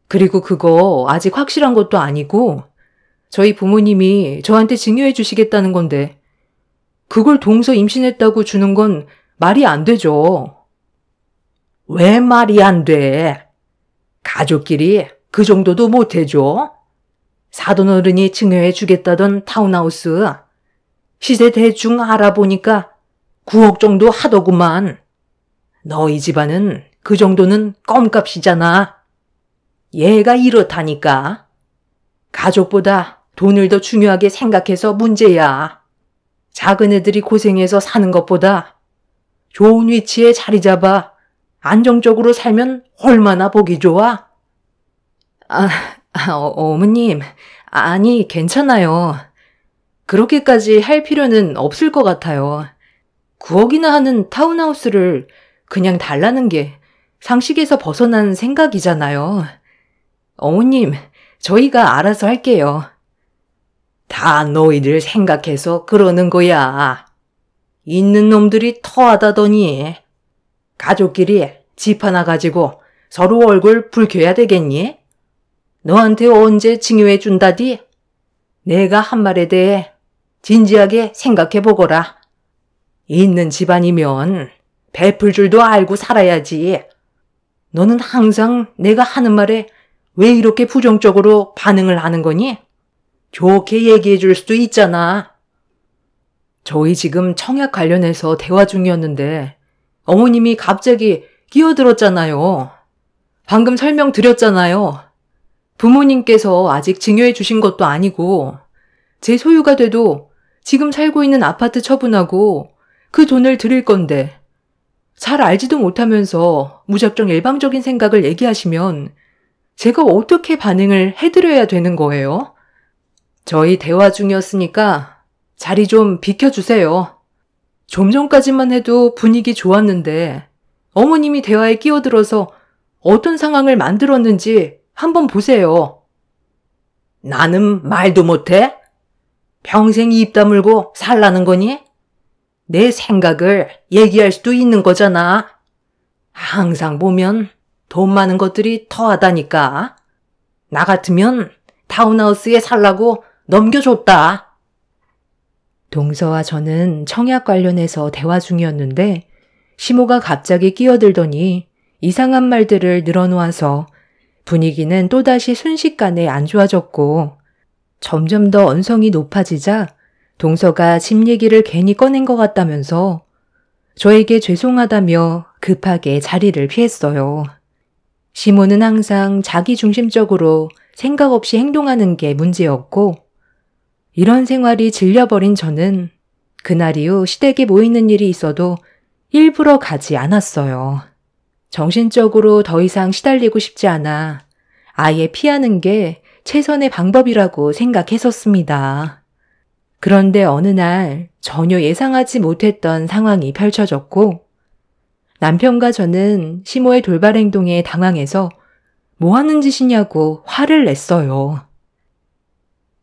A: 그리고 그거 아직 확실한 것도 아니고 저희 부모님이 저한테 증여해 주시겠다는 건데, 그걸 동서 임신했다고 주는 건 말이 안 되죠.
B: 왜 말이 안 돼? 가족끼리 그 정도도 못 해줘? 사돈어른이 증여해 주겠다던 타운하우스 시세 대충 알아보니까 9억 정도 하더구만. 너희 집안은 그 정도는 껌값이잖아. 얘가 이렇다니까. 가족보다 돈을 더 중요하게 생각해서 문제야. 작은 애들이 고생해서 사는 것보다 좋은 위치에 자리 잡아 안정적으로 살면 얼마나 보기 좋아?
A: 어머님, 아니, 괜찮아요. 그렇게까지 할 필요는 없을 것 같아요. 9억이나 하는 타운하우스를 그냥 달라는 게 상식에서 벗어난 생각이잖아요. 어머님, 저희가 알아서 할게요.
B: 다 너희들 생각해서 그러는 거야. 있는 놈들이 터하다더니. 가족끼리 집 하나 가지고 서로 얼굴 붉혀야 되겠니? 너한테 언제 징유해 준다디? 내가 한 말에 대해 진지하게 생각해 보거라. 있는 집안이면 베풀 줄도 알고 살아야지. 너는 항상 내가 하는 말에 왜 이렇게 부정적으로 반응을 하는 거니? 좋게 얘기해 줄 수도 있잖아.
A: 저희 지금 청약 관련해서 대화 중이었는데 어머님이 갑자기 끼어들었잖아요. 방금 설명드렸잖아요. 부모님께서 아직 증여해 주신 것도 아니고 제 소유가 돼도 지금 살고 있는 아파트 처분하고 그 돈을 드릴 건데 잘 알지도 못하면서 무작정 일방적인 생각을 얘기하시면 제가 어떻게 반응을 해드려야 되는 거예요? 저희 대화 중이었으니까 자리 좀 비켜주세요. 좀 전까지만 해도 분위기 좋았는데 어머님이 대화에 끼어들어서 어떤 상황을 만들었는지 한번 보세요.
B: 나는 말도 못해? 평생 입 다물고 살라는 거니? 내 생각을 얘기할 수도 있는 거잖아. 항상 보면 돈 많은 것들이 더하다니까. 나 같으면 타운하우스에 살라고 넘겨줬다.
A: 동서와 저는 청약 관련해서 대화 중이었는데 시모가 갑자기 끼어들더니 이상한 말들을 늘어놓아서 분위기는 또다시 순식간에 안 좋아졌고 점점 더 언성이 높아지자 동서가 집 얘기를 괜히 꺼낸 것 같다면서 저에게 죄송하다며 급하게 자리를 피했어요. 시모는 항상 자기중심적으로 생각 없이 행동하는 게 문제였고 이런 생활이 질려버린 저는 그날 이후 시댁에 모이는 일이 있어도 일부러 가지 않았어요. 정신적으로 더 이상 시달리고 싶지 않아 아예 피하는 게 최선의 방법이라고 생각했었습니다. 그런데 어느 날 전혀 예상하지 못했던 상황이 펼쳐졌고 남편과 저는 시모의 돌발 행동에 당황해서 뭐 하는 짓이냐고 화를 냈어요.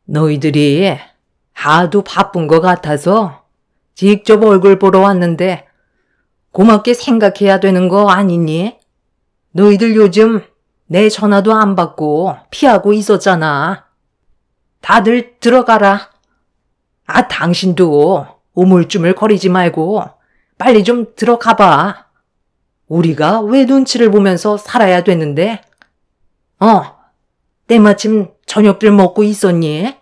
B: 너희들이 하도 바쁜 것 같아서 직접 얼굴 보러 왔는데 고맙게 생각해야 되는 거 아니니? 너희들 요즘 내 전화도 안 받고 피하고 있었잖아. 다들 들어가라. 아, 당신도 우물쭈물 거리지 말고 빨리 좀 들어가봐. 우리가 왜 눈치를 보면서 살아야 되는데? 때마침 저녁들 먹고 있었니?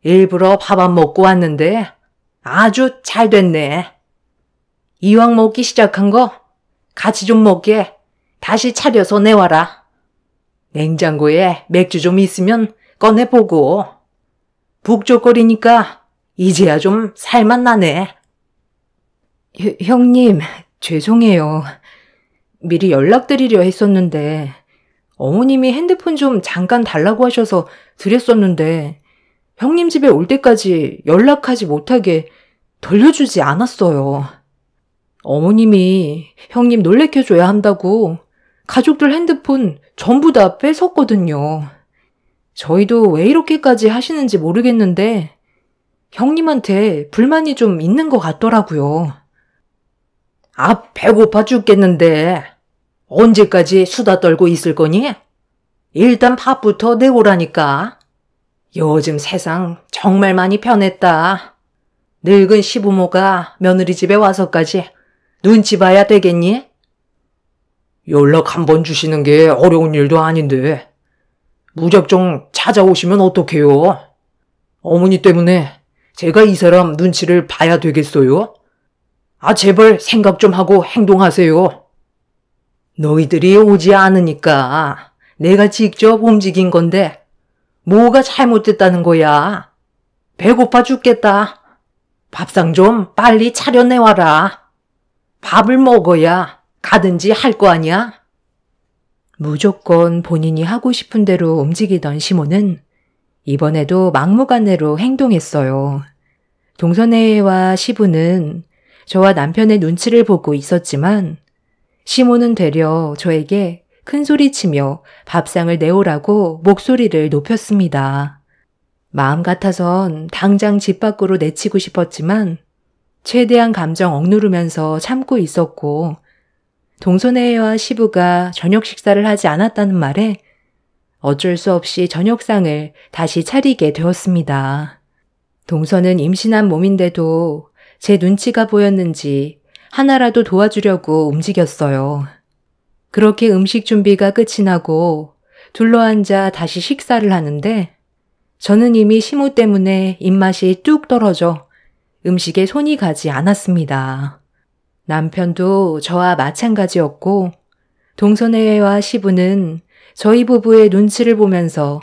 B: 일부러 밥 안 먹고 왔는데 아주 잘 됐네. 이왕 먹기 시작한 거 같이 좀 먹게 다시 차려서 내와라. 냉장고에 맥주 좀 있으면 꺼내보고. 북적거리니까 이제야 좀 살맛 나네.
A: 형님, 죄송해요. 미리 연락드리려 했었는데 어머님이 핸드폰 좀 잠깐 달라고 하셔서 드렸었는데 형님 집에 올 때까지 연락하지 못하게 돌려주지 않았어요. 어머님이 형님 놀래켜줘야 한다고 가족들 핸드폰 전부 다 뺏었거든요. 저희도 왜 이렇게까지 하시는지 모르겠는데 형님한테 불만이 좀 있는 것 같더라고요.
B: 아, 배고파 죽겠는데 언제까지 수다 떨고 있을 거니? 일단 밥부터 내오라니까. 요즘 세상 정말 많이 변했다. 늙은 시부모가 며느리 집에 와서까지 눈치 봐야 되겠니? 연락 한 번 주시는 게 어려운 일도 아닌데 무작정 찾아오시면 어떡해요? 어머니 때문에 제가 이 사람 눈치를 봐야 되겠어요? 아, 제발 생각 좀 하고 행동하세요. 너희들이 오지 않으니까 내가 직접 움직인 건데 뭐가 잘못됐다는 거야? 배고파 죽겠다. 밥상 좀 빨리 차려내와라. 밥을 먹어야 가든지 할 거 아니야?
A: 무조건 본인이 하고 싶은 대로 움직이던 시모는 이번에도 막무가내로 행동했어요. 동선혜와 시부는 저와 남편의 눈치를 보고 있었지만 시모는 되려 저에게 큰소리치며 밥상을 내오라고 목소리를 높였습니다. 마음 같아선 당장 집 밖으로 내치고 싶었지만 최대한 감정 억누르면서 참고 있었고
C: 동서네와 시부가 저녁 식사를 하지 않았다는 말에 어쩔 수 없이 저녁상을 다시 차리게 되었습니다. 동서는 임신한 몸인데도 제 눈치가 보였는지 하나라도 도와주려고 움직였어요. 그렇게 음식 준비가 끝이 나고 둘러앉아 다시 식사를 하는데 저는 이미 시모 때문에 입맛이 뚝 떨어져 음식에 손이 가지 않았습니다. 남편도 저와 마찬가지였고 동서네와 시부는 저희 부부의 눈치를 보면서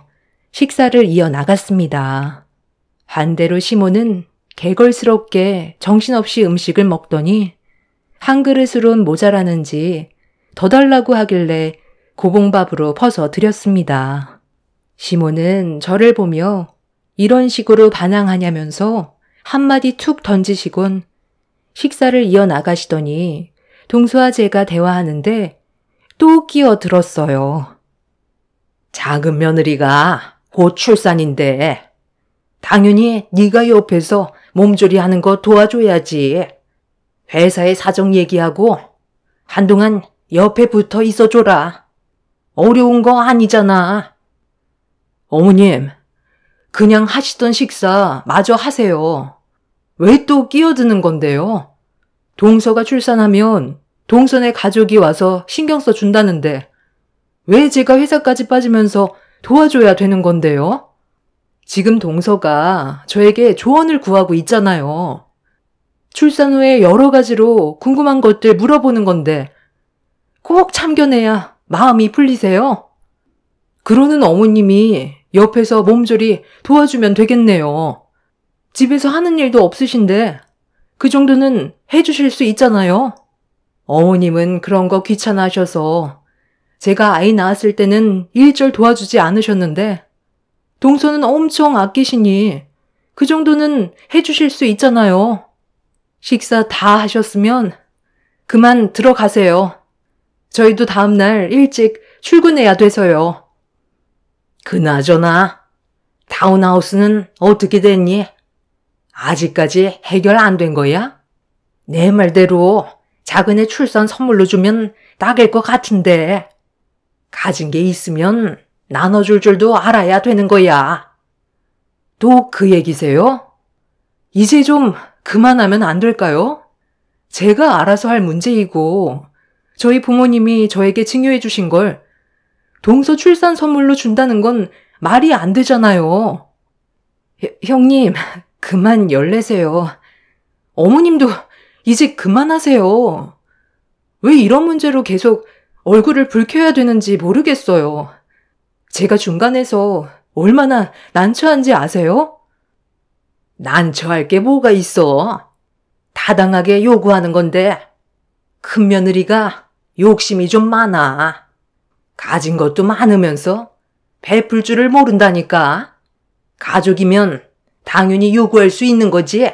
C: 식사를 이어나갔습니다. 반대로 시모는 개걸스럽게 정신없이 음식을 먹더니 한 그릇으론 모자라는지 더 달라고 하길래 고봉밥으로 퍼서 드렸습니다. 시모는 저를 보며 이런 식으로 반항하냐면서 한마디 툭 던지시곤 식사를 이어나가시더니 동서와 제가 대화하는데 또 끼어들었어요. 작은 며느리가 곧 출산인데 당연히 네가 옆에서 몸조리하는 거 도와줘야지. 회사에 사정 얘기하고 한동안 옆에 붙어 있어줘라. 어려운 거 아니잖아. 어머님, 그냥 하시던 식사 마저 하세요. 왜 또 끼어드는 건데요? 동서가 출산하면 동서네 가족이 와서 신경 써준다는데 왜 제가 회사까지 빠지면서 도와줘야 되는 건데요? 지금 동서가 저에게 조언을 구하고 있잖아요. 출산 후에 여러 가지로 궁금한 것들 물어보는 건데 꼭 참견해야 마음이 풀리세요? 그러는 어머님이 옆에서 몸조리 도와주면 되겠네요. 집에서 하는 일도 없으신데 그 정도는 해주실 수 있잖아요. 어머님은 그런 거 귀찮아하셔서 제가 아이 낳았을 때는 일절 도와주지 않으셨는데 동서는 엄청 아끼시니 그 정도는 해주실 수 있잖아요. 식사 다 하셨으면 그만 들어가세요. 저희도 다음날 일찍 출근해야 돼서요. 그나저나 타운하우스는 어떻게 됐니? 아직까지 해결 안 된 거야? 내 말대로 작은 애 출산 선물로 주면 딱일 것 같은데 가진 게 있으면 나눠줄 줄도 알아야 되는 거야. 또 그 얘기세요? 이제 좀 그만하면 안 될까요? 제가 알아서 할 문제이고 저희 부모님이 저에게 증여해 주신 걸 동서 출산 선물로 준다는 건 말이 안 되잖아요. 형님, 그만 열내세요. 어머님도 이제 그만하세요. 왜 이런 문제로 계속 얼굴을 붉혀야 되는지 모르겠어요. 제가 중간에서 얼마나 난처한지 아세요? 난처할 게 뭐가 있어? 타당하게 요구하는 건데 큰 며느리가 욕심이 좀 많아. 가진 것도 많으면서 베풀 줄을 모른다니까. 가족이면 당연히 요구할 수 있는 거지.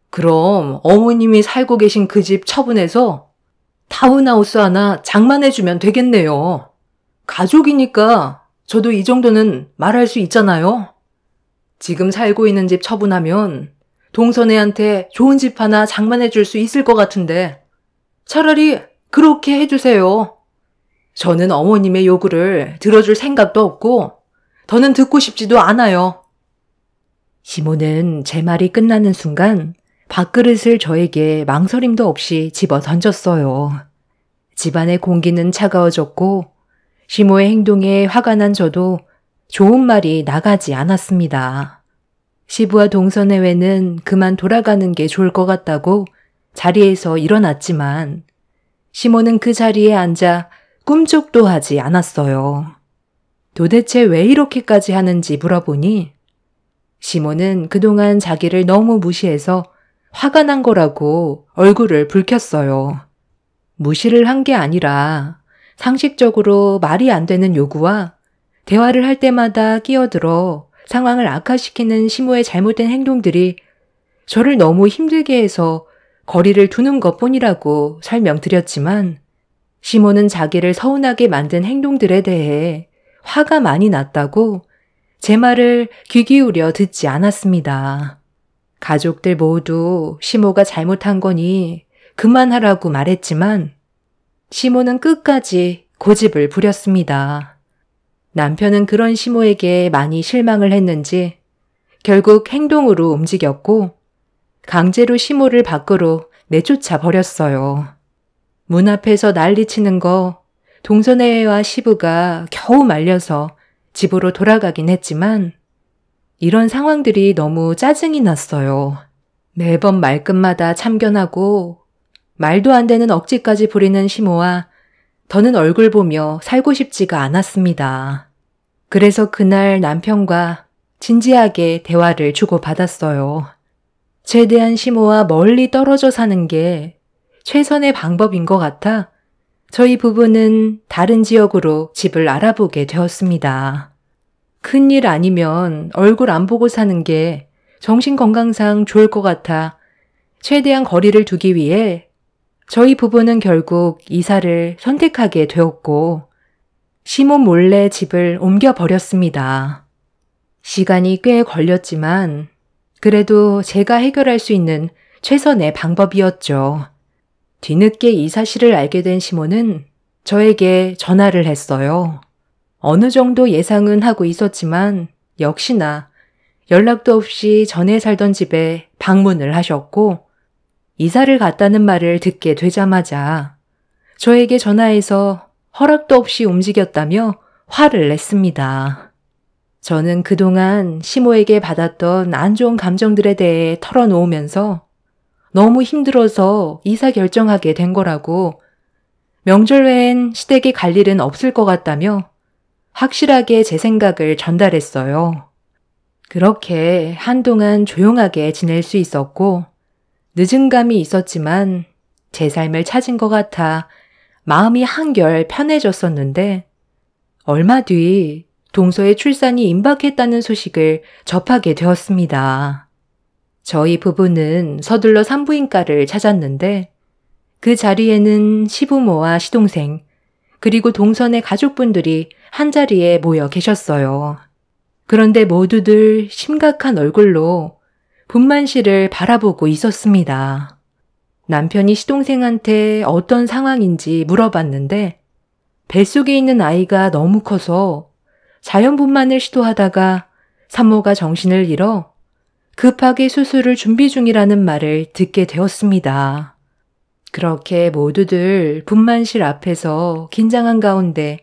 C: 그럼 어머님이 살고 계신 그 집 처분해서 타운하우스 하나 장만해주면 되겠네요. 가족이니까 저도 이 정도는 말할 수 있잖아요. 지금 살고 있는 집 처분하면 동서네한테 좋은 집 하나 장만해줄 수 있을 것 같은데 차라리 그렇게 해주세요. 저는 어머님의 요구를 들어줄 생각도 없고 더는 듣고 싶지도 않아요. 시모는 제 말이 끝나는 순간 밥그릇을 저에게 망설임도 없이 집어 던졌어요. 집안의 공기는 차가워졌고 시모의 행동에 화가 난 저도 좋은 말이 나가지 않았습니다. 시부와 동서내외는 그만 돌아가는 게 좋을 것 같다고 자리에서 일어났지만 시모는 그 자리에 앉아 꿈쩍도 하지 않았어요. 도대체 왜 이렇게까지 하는지 물어보니 시모는 그동안 자기를 너무 무시해서 화가 난 거라고 얼굴을 붉혔어요. 무시를 한 게 아니라 상식적으로 말이 안 되는 요구와 대화를 할 때마다 끼어들어 상황을 악화시키는 시모의 잘못된 행동들이 저를 너무 힘들게 해서 거리를 두는 것뿐이라고 설명드렸지만 시모는 자기를 서운하게 만든 행동들에 대해 화가 많이 났다고 제 말을 귀 기울여 듣지 않았습니다. 가족들 모두 시모가 잘못한 거니 그만하라고 말했지만
A: 시모는 끝까지 고집을 부렸습니다. 남편은 그런 시모에게 많이 실망을 했는지 결국 행동으로 움직였고 강제로 시모를 밖으로 내쫓아 버렸어요. 문 앞에서 난리치는 거 동선애와 시부가 겨우 말려서 집으로 돌아가긴 했지만 이런 상황들이 너무 짜증이 났어요. 매번 말끝마다 참견하고 말도 안 되는 억지까지 부리는 시모와 더는 얼굴 보며 살고 싶지가 않았습니다. 그래서 그날 남편과 진지하게 대화를 주고받았어요. 최대한 시모와 멀리 떨어져 사는 게 최선의 방법인 것 같아 저희 부부는 다른 지역으로 집을 알아보게 되었습니다. 큰일 아니면 얼굴 안 보고 사는 게 정신건강상 좋을 것 같아 최대한 거리를 두기 위해 저희 부부는 결국 이사를 선택하게 되었고 시모 몰래 집을 옮겨버렸습니다. 시간이 꽤 걸렸지만 그래도 제가 해결할 수 있는 최선의 방법이었죠. 뒤늦게 이 사실을 알게 된 시모는 저에게 전화를 했어요. 어느 정도 예상은 하고 있었지만 역시나 연락도 없이 전에 살던 집에 방문을 하셨고 이사를 갔다는 말을 듣게 되자마자 저에게 전화해서 허락도 없이 움직였다며 화를 냈습니다. 저는 그동안 시모에게 받았던 안 좋은 감정들에 대해 털어놓으면서 너무 힘들어서 이사 결정하게 된 거라고 명절 외엔 시댁에 갈 일은 없을 것 같다며 확실하게 제 생각을 전달했어요. 그렇게 한동안 조용하게 지낼 수 있었고 늦은 감이 있었지만 제 삶을 찾은 것 같아 마음이 한결 편해졌었는데 얼마 뒤 동서의 출산이 임박했다는 소식을 접하게 되었습니다. 저희 부부는 서둘러 산부인과를 찾았는데 그 자리에는 시부모와 시동생 그리고 동선의 가족분들이 한자리에 모여 계셨어요. 그런데 모두들 심각한 얼굴로 분만실을 바라보고 있었습니다. 남편이 시동생한테 어떤 상황인지 물어봤는데 뱃속에 있는 아이가 너무 커서 자연분만을 시도하다가 산모가 정신을 잃어 급하게 수술을 준비 중이라는 말을 듣게 되었습니다. 그렇게 모두들 분만실 앞에서 긴장한 가운데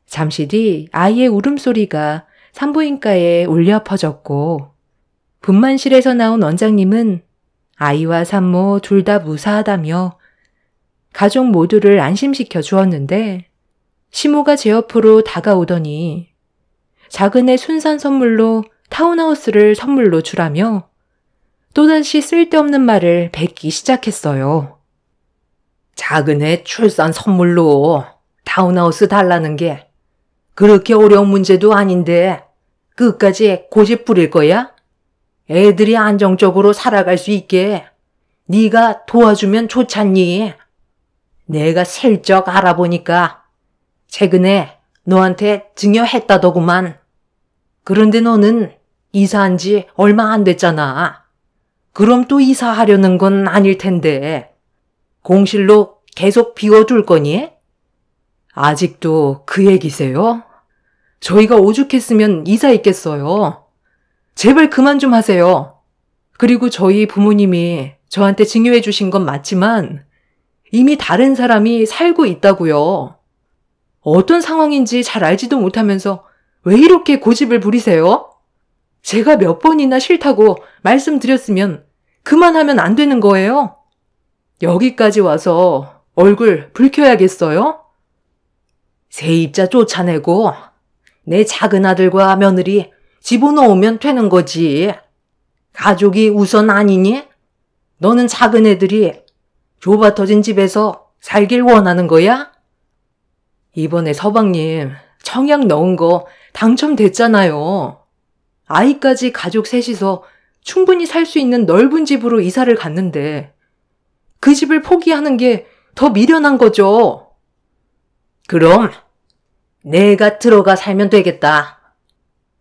A: 잠시 뒤 아이의 울음소리가 산부인과에 울려 퍼졌고 분만실에서 나온 원장님은 아이와 산모 둘 다 무사하다며 가족 모두를 안심시켜 주었는데 시모가 제 옆으로 다가오더니 작은 애 순산 선물로 타운하우스를 선물로 주라며 또다시 쓸데없는 말을 뱉기 시작했어요.
C: 작은 애 출산 선물로 타운하우스 달라는 게 그렇게 어려운 문제도 아닌데 끝까지 고집 부릴 거야? 애들이 안정적으로 살아갈 수 있게 네가 도와주면 좋잖니. 내가 슬쩍 알아보니까 최근에 너한테 증여했다더구만. 그런데 너는 이사한 지 얼마 안 됐잖아. 그럼 또 이사하려는 건 아닐 텐데 공실로 계속 비워둘 거니?
A: 아직도 그 얘기세요? 저희가 오죽했으면 이사했겠어요. 제발 그만 좀 하세요. 그리고 저희 부모님이 저한테 증여해 주신 건 맞지만 이미 다른 사람이 살고 있다고요. 어떤 상황인지 잘 알지도 못하면서 왜 이렇게 고집을 부리세요? 제가 몇 번이나 싫다고 말씀드렸으면 그만하면 안 되는 거예요? 여기까지 와서 얼굴 붉혀야겠어요?
C: 세입자 쫓아내고 내 작은 아들과 며느리 집어넣으면 되는 거지. 가족이 우선 아니니? 너는 작은 애들이 좁아터진 집에서 살길 원하는 거야?
A: 이번에 서방님 청약 넣은 거 당첨됐잖아요. 아이까지 가족 셋이서 충분히 살 수 있는 넓은 집으로 이사를 갔는데 그 집을 포기하는 게 더 미련한 거죠.
C: 그럼 내가 들어가 살면 되겠다.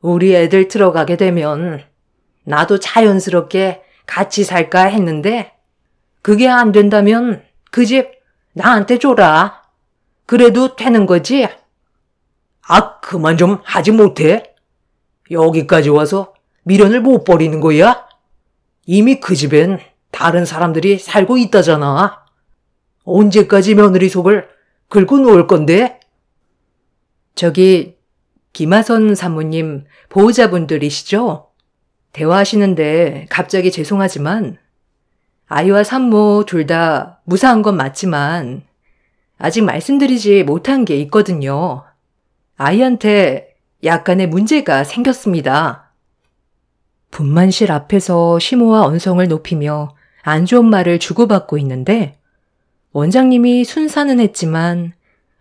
C: 우리 애들 들어가게 되면 나도 자연스럽게 같이 살까 했는데 그게 안 된다면 그 집 나한테 줘라. 그래도 되는 거지?
B: 아, 그만 좀 하지 못해? 여기까지 와서 미련을 못 버리는 거야? 이미 그 집엔 다른 사람들이 살고 있다잖아. 언제까지 며느리 속을 긁고 놓을 건데?
A: 저기 김하선 사모님 보호자분들이시죠? 대화하시는데 갑자기 죄송하지만 아이와 산모 둘 다 무사한 건 맞지만 아직 말씀드리지 못한 게 있거든요. 아이한테 약간의 문제가 생겼습니다. 분만실 앞에서 시모와 언성을 높이며 안 좋은 말을 주고받고 있는데 원장님이 순사는 했지만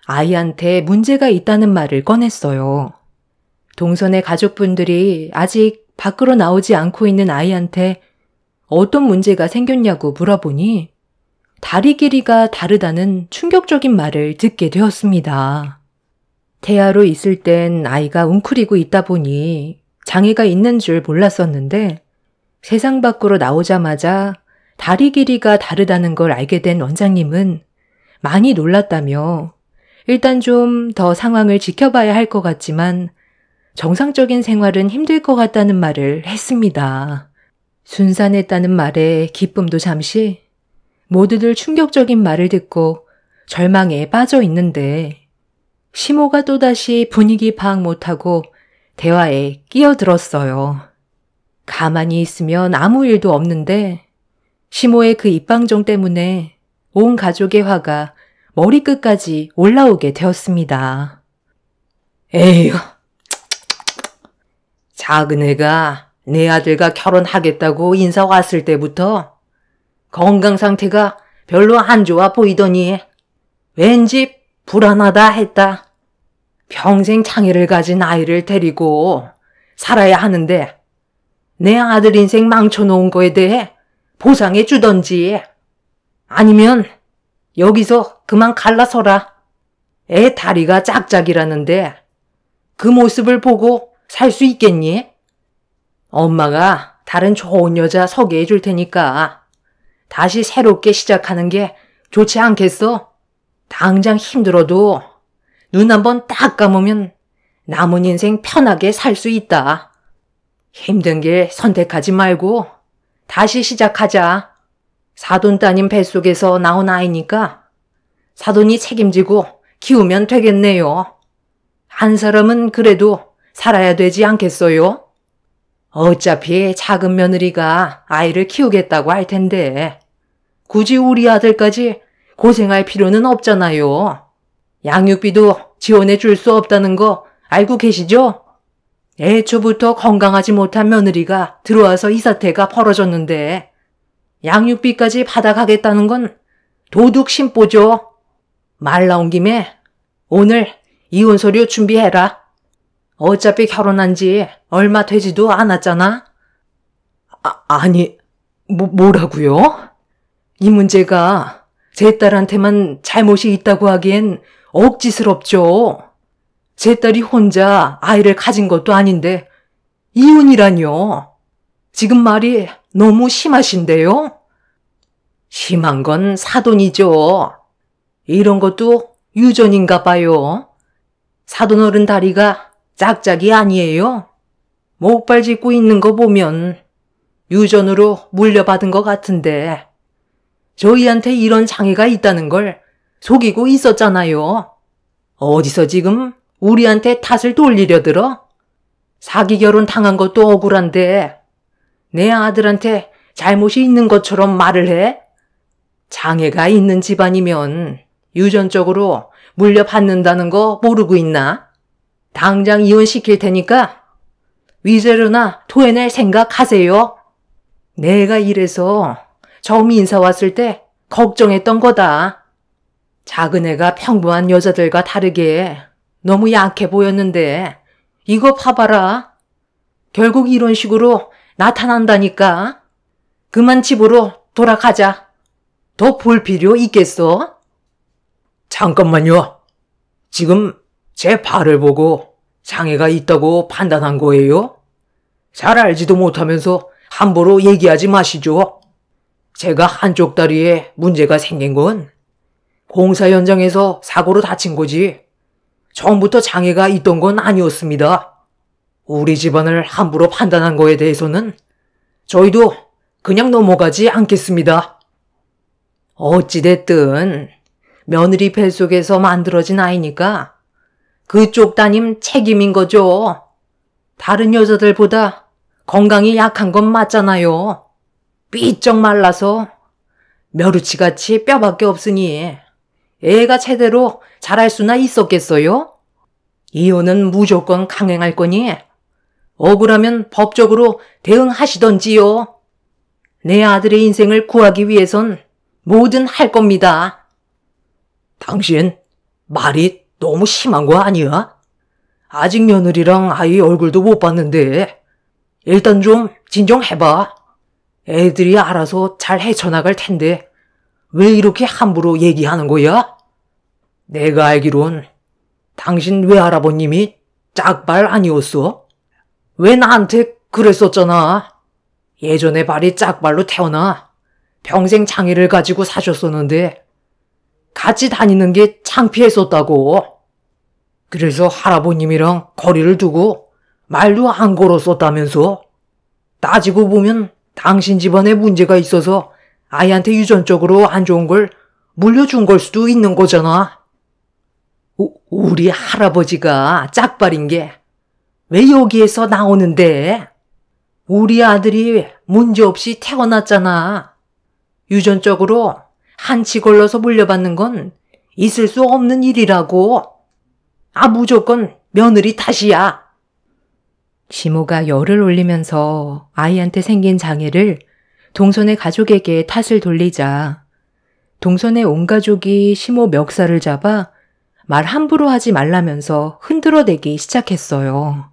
A: 아이한테 문제가 있다는 말을 꺼냈어요. 동선의 가족분들이 아직 밖으로 나오지 않고 있는 아이한테 어떤 문제가 생겼냐고 물어보니 다리 길이가 다르다는 충격적인 말을 듣게 되었습니다. 태아로 있을 땐 아이가 웅크리고 있다 보니 장애가 있는 줄 몰랐었는데 세상 밖으로 나오자마자 다리 길이가 다르다는 걸 알게 된 원장님은 많이 놀랐다며 일단 좀 더 상황을 지켜봐야 할 것 같지만 정상적인 생활은 힘들 것 같다는 말을 했습니다. 순산했다는 말에 기쁨도 잠시 모두들 충격적인 말을 듣고 절망에 빠져 있는데 시모가 또다시 분위기 파악 못하고 대화에 끼어들었어요. 가만히 있으면 아무 일도 없는데 시모의 그 입방정 때문에 온 가족의 화가 머리끝까지 올라오게 되었습니다.
C: 에휴, 작은 애가 내 아들과 결혼하겠다고 인사 왔을 때부터 건강 상태가 별로 안 좋아 보이더니 왠지 불안하다 했다. 평생 장애를 가진 아이를 데리고 살아야 하는데 내 아들 인생 망쳐놓은 거에 대해 보상해 주던지 아니면 여기서 그만 갈라서라. 애 다리가 짝짝이라는데 그 모습을 보고 살 수 있겠니? 엄마가 다른 좋은 여자 소개해 줄 테니까 다시 새롭게 시작하는 게 좋지 않겠어? 당장 힘들어도 눈 한번 딱 감으면 남은 인생 편하게 살 수 있다. 힘든 길 선택하지 말고 다시 시작하자. 사돈 따님 뱃속에서 나온 아이니까 사돈이 책임지고 키우면 되겠네요. 한 사람은 그래도 살아야 되지 않겠어요? 어차피 작은 며느리가 아이를 키우겠다고 할 텐데 굳이 우리 아들까지 고생할 필요는 없잖아요. 양육비도 지원해 줄 수 없다는 거 알고 계시죠? 애초부터 건강하지 못한 며느리가 들어와서 이 사태가 벌어졌는데 양육비까지 받아가겠다는 건 도둑 심보죠. 말 나온 김에 오늘 이혼 서류 준비해라. 어차피 결혼한 지 얼마 되지도 않았잖아.
B: 아니, 뭐라고요?
A: 이 문제가 제 딸한테만 잘못이 있다고 하기엔 억지스럽죠. 제 딸이 혼자 아이를 가진 것도 아닌데 이혼이라뇨. 지금 말이 너무 심하신데요?
C: 심한 건 사돈이죠. 이런 것도 유전인가 봐요. 사돈 어른 다리가 짝짝이 아니에요. 목발 짚고 있는 거 보면 유전으로 물려받은 것 같은데 저희한테 이런 장애가 있다는 걸 속이고 있었잖아요. 어디서 지금 우리한테 탓을 돌리려 들어? 사기 결혼 당한 것도 억울한데 내 아들한테 잘못이 있는 것처럼 말을 해? 장애가 있는 집안이면 유전적으로 물려받는다는 거 모르고 있나? 당장 이혼시킬 테니까 위자료나 토해낼 생각하세요. 내가 이래서 처음 인사 왔을 때 걱정했던 거다. 작은 애가 평범한 여자들과 다르게 너무 약해 보였는데 이거 봐봐라. 결국 이런 식으로 나타난다니까. 그만 집으로 돌아가자. 더 볼 필요 있겠어?
B: 잠깐만요. 지금 제 발을 보고 장애가 있다고 판단한 거예요? 잘 알지도 못하면서 함부로 얘기하지 마시죠. 제가 한쪽 다리에 문제가 생긴 건 공사 현장에서 사고로 다친 거지. 처음부터 장애가 있던 건 아니었습니다. 우리 집안을 함부로 판단한 거에 대해서는 저희도 그냥 넘어가지 않겠습니다.
C: 어찌됐든 며느리 뱃속에서 만들어진 아이니까 그쪽 따님 책임인 거죠. 다른 여자들보다 건강이 약한 건 맞잖아요. 삐쩍 말라서 멸우치같이 뼈밖에 없으니 애가 제대로 자랄 수나 있었겠어요? 이혼은 무조건 강행할 거니 억울하면 법적으로 대응하시던지요. 내 아들의 인생을 구하기 위해선 뭐든 할 겁니다.
B: 당신 말이 너무 심한 거 아니야? 아직 며느리랑 아이 얼굴도 못 봤는데 일단 좀 진정해봐. 애들이 알아서 잘 헤쳐나갈 텐데 왜 이렇게 함부로 얘기하는 거야? 내가 알기론 당신 외할아버님이 짝발 아니었어? 왜 나한테 그랬었잖아. 예전에 발이 짝발로 태어나 평생 장애를 가지고 사셨었는데 같이 다니는 게 창피했었다고. 그래서 할아버님이랑 거리를 두고 말도 안 걸었었다면서. 따지고 보면 당신 집안에 문제가 있어서 아이한테 유전적으로 안 좋은 걸 물려준 걸 수도 있는 거잖아.
C: 우리 할아버지가 짝발인 게 왜 여기에서 나오는데? 우리 아들이 문제없이 태어났잖아. 유전적으로 한치 걸러서 물려받는 건 있을 수 없는 일이라고. 무조건 며느리 탓이야. 시모가 열을 올리면서 아이한테 생긴 장애를 동선의 가족에게 탓을 돌리자 동선의 온 가족이 시모 멱살을 잡아 말 함부로 하지 말라면서 흔들어대기 시작했어요.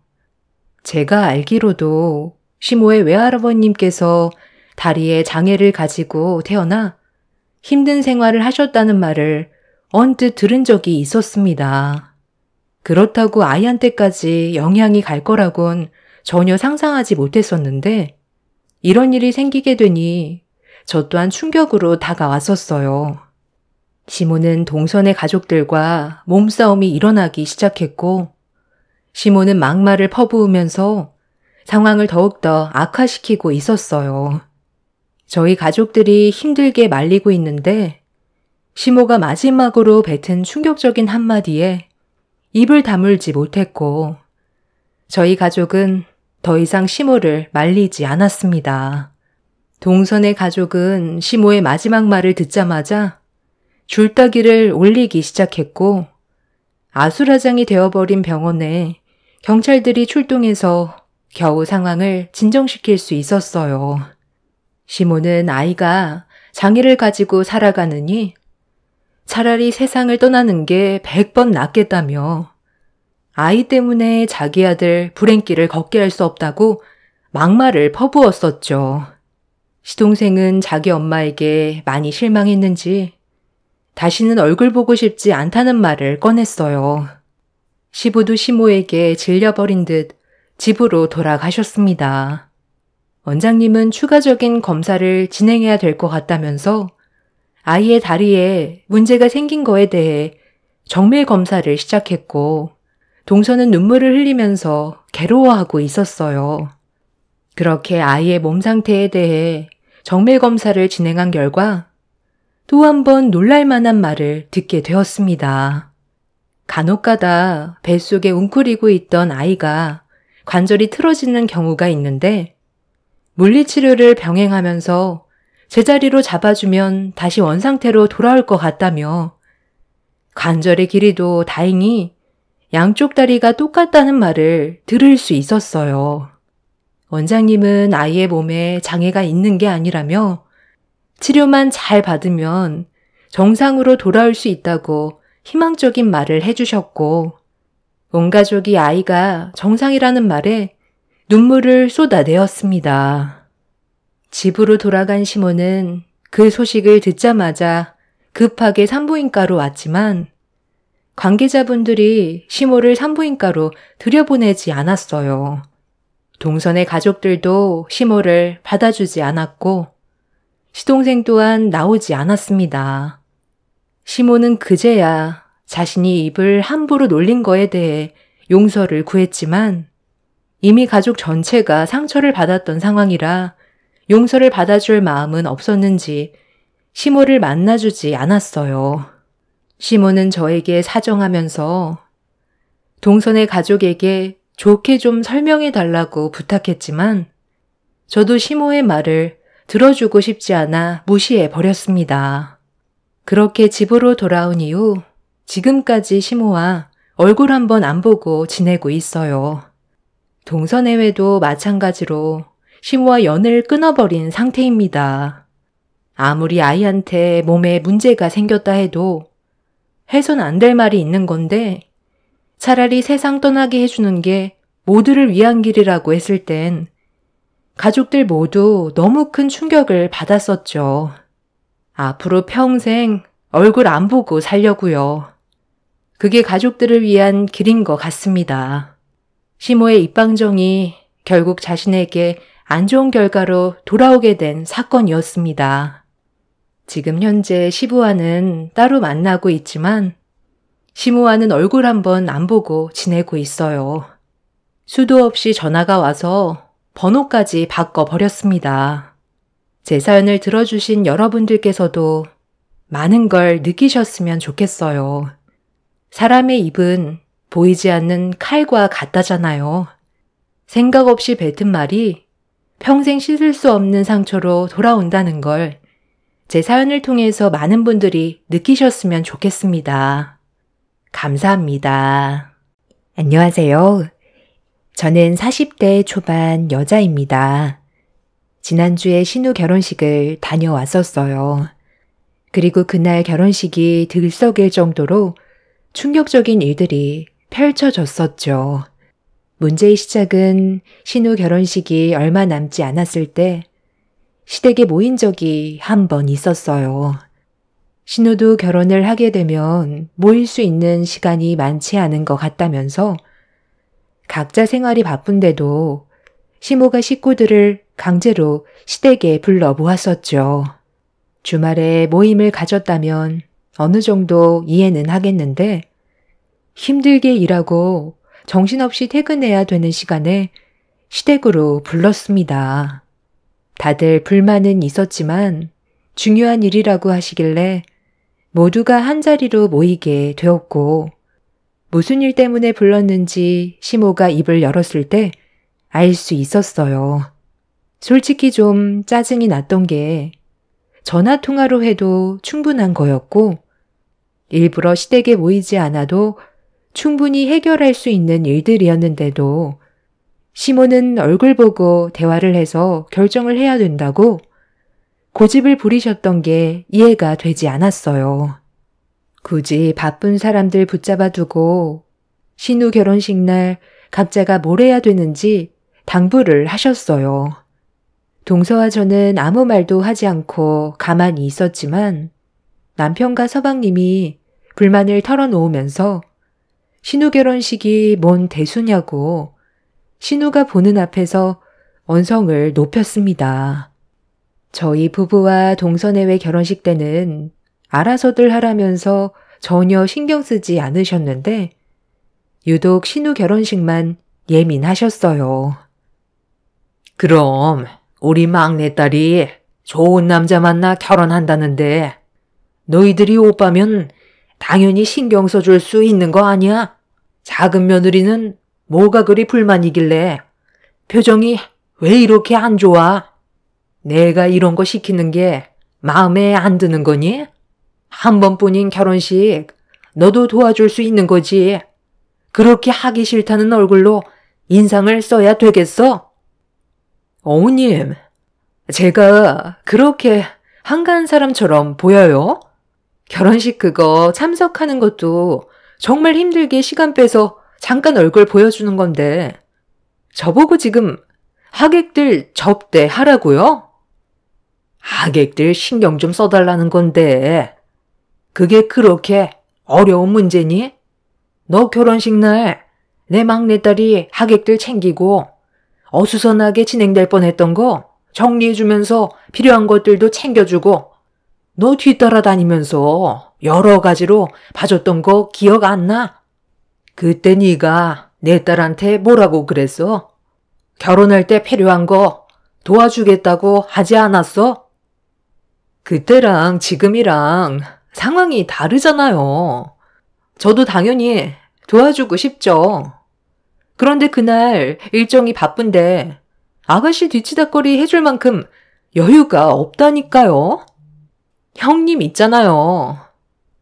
C: 제가 알기로도 시모의 외할아버님께서 다리에 장애를 가지고 태어나 힘든 생활을 하셨다는 말을 언뜻 들은 적이 있었습니다. 그렇다고 아이한테까지 영향이 갈 거라곤 전혀 상상하지 못했었는데 이런 일이 생기게 되니 저 또한 충격으로 다가왔었어요. 시모는 동선의 가족들과 몸싸움이 일어나기 시작했고 시모는 막말을 퍼부으면서 상황을 더욱더 악화시키고 있었어요. 저희 가족들이 힘들게 말리고 있는데 시모가 마지막으로 뱉은 충격적인 한마디에 입을 다물지 못했고 저희 가족은 더 이상 시모를 말리지 않았습니다. 동선의 가족은 시모의 마지막 말을 듣자마자 줄따기를 올리기 시작했고 아수라장이 되어버린 병원에 경찰들이 출동해서 겨우 상황을 진정시킬 수 있었어요. 시모는 아이가 장애를 가지고 살아가느니 차라리 세상을 떠나는 게 100번 낫겠다며 아이 때문에 자기 아들 불행길을 걷게 할 수 없다고 막말을 퍼부었었죠. 시동생은 자기 엄마에게 많이 실망했는지 다시는 얼굴 보고 싶지 않다는 말을 꺼냈어요. 시부도 시모에게 질려버린 듯 집으로 돌아가셨습니다. 원장님은 추가적인 검사를 진행해야 될 것 같다면서 아이의 다리에 문제가 생긴 거에 대해 정밀 검사를 시작했고 동서는 눈물을 흘리면서 괴로워하고 있었어요. 그렇게 아이의 몸 상태에 대해 정밀 검사를 진행한 결과 또 한 번 놀랄만한 말을 듣게 되었습니다. 간혹가다 뱃속에 웅크리고 있던 아이가 관절이 틀어지는 경우가 있는데 물리치료를 병행하면서 제자리로 잡아주면 다시 원상태로 돌아올 것 같다며 관절의 길이도 다행히 양쪽 다리가 똑같다는 말을 들을 수 있었어요. 원장님은 아이의 몸에 장애가 있는 게 아니라며 치료만 잘 받으면 정상으로 돌아올 수 있다고 희망적인 말을 해주셨고 온 가족이 아이가 정상이라는 말에 눈물을 쏟아내었습니다. 집으로 돌아간 시모는 그 소식을 듣자마자 급하게 산부인과로 왔지만 관계자분들이 시모를 산부인과로 들여보내지 않았어요. 동선의 가족들도 시모를 받아주지 않았고 시동생 또한 나오지 않았습니다. 시모는 그제야 자신이 입을 함부로 놀린 거에 대해 용서를 구했지만 이미 가족 전체가 상처를 받았던 상황이라 용서를 받아줄 마음은 없었는지 시모를 만나주지 않았어요. 시모는 저에게 사정하면서 동선의 가족에게 좋게 좀 설명해 달라고 부탁했지만 저도 시모의 말을 들어주고 싶지 않아 무시해 버렸습니다. 그렇게 집으로 돌아온 이후 지금까지 시모와 얼굴 한번 안 보고 지내고 있어요. 동서내외도 마찬가지로 시모와 연을 끊어버린 상태입니다. 아무리 아이한테 몸에 문제가 생겼다 해도 해선 안 될 말이 있는 건데 차라리 세상 떠나게 해주는 게 모두를 위한 길이라고 했을 땐 가족들 모두 너무 큰 충격을 받았었죠. 앞으로 평생 얼굴 안 보고 살려고요. 그게 가족들을 위한 길인 것 같습니다. 시모의 입방정이 결국 자신에게 안 좋은 결과로 돌아오게 된 사건이었습니다. 지금 현재 시부와는 따로 만나고 있지만 시모와는 얼굴 한번 안 보고 지내고 있어요. 수도 없이 전화가 와서 번호까지 바꿔버렸습니다. 제 사연을 들어주신 여러분들께서도 많은 걸 느끼셨으면 좋겠어요. 사람의 입은 보이지 않는 칼과 같다잖아요. 생각 없이 뱉은 말이 평생 씻을 수 없는 상처로 돌아온다는 걸 제 사연을 통해서 많은 분들이 느끼셨으면 좋겠습니다. 감사합니다. 안녕하세요. 저는 40대 초반 여자입니다. 지난주에 신우 결혼식을 다녀왔었어요. 그리고 그날 결혼식이 들썩일 정도로 충격적인 일들이 펼쳐졌었죠. 문제의 시작은 신우 결혼식이 얼마 남지 않았을 때 시댁에 모인 적이 한 번 있었어요. 신우도 결혼을 하게 되면 모일 수 있는 시간이 많지 않은 것 같다면서 각자 생활이 바쁜데도 시모가 식구들을 강제로 시댁에 불러 모았었죠. 주말에 모임을 가졌다면 어느 정도 이해는 하겠는데 힘들게 일하고 정신없이 퇴근해야 되는 시간에 시댁으로 불렀습니다. 다들 불만은 있었지만 중요한 일이라고 하시길래 모두가 한자리로 모이게 되었고 무슨 일 때문에 불렀는지 시모가 입을 열었을 때 알 수 있었어요. 솔직히 좀 짜증이 났던 게 전화 통화로 해도 충분한 거였고 일부러 시댁에 모이지 않아도 충분히 해결할 수 있는 일들이었는데도 시모는 얼굴 보고 대화를 해서 결정을 해야 된다고 고집을 부리셨던 게 이해가 되지 않았어요. 굳이 바쁜 사람들 붙잡아 두고 신우 결혼식 날 각자가 뭘 해야 되는지 당부를 하셨어요. 동서와 저는 아무 말도 하지 않고 가만히 있었지만 남편과 서방님이 불만을 털어놓으면서 신우 결혼식이 뭔 대수냐고 신우가 보는 앞에서 언성을 높였습니다. 저희 부부와 동서내외 결혼식 때는 알아서들 하라면서 전혀 신경 쓰지 않으셨는데 유독 신우 결혼식만 예민하셨어요.
B: 그럼 우리 막내딸이 좋은 남자 만나 결혼한다는데 너희들이 오빠면 당연히 신경 써줄 수 있는 거 아니야? 작은 며느리는 뭐가 그리 불만이길래 표정이 왜 이렇게 안 좋아? 내가 이런 거 시키는 게 마음에 안 드는 거니? 한 번뿐인 결혼식 너도 도와줄 수 있는 거지. 그렇게 하기 싫다는 얼굴로 인상을 써야 되겠어?
A: 어머님, 제가 그렇게 한가한 사람처럼 보여요? 결혼식 그거 참석하는 것도 정말 힘들게 시간 빼서 잠깐 얼굴 보여주는 건데 저보고 지금 하객들 접대하라고요?
B: 하객들 신경 좀 써달라는 건데 그게 그렇게 어려운 문제니? 너 결혼식 날 내 막내딸이 하객들 챙기고 어수선하게 진행될 뻔했던 거 정리해주면서 필요한 것들도 챙겨주고 너 뒤따라 다니면서
C: 여러 가지로 봐줬던 거 기억 안 나? 그때 네가 내 딸한테 뭐라고 그랬어? 결혼할 때 필요한 거 도와주겠다고 하지 않았어?
A: 그때랑 지금이랑 상황이 다르잖아요. 저도 당연히 도와주고 싶죠. 그런데 그날 일정이 바쁜데 아가씨 뒤치다꺼리 해줄 만큼 여유가 없다니까요. 형님 있잖아요.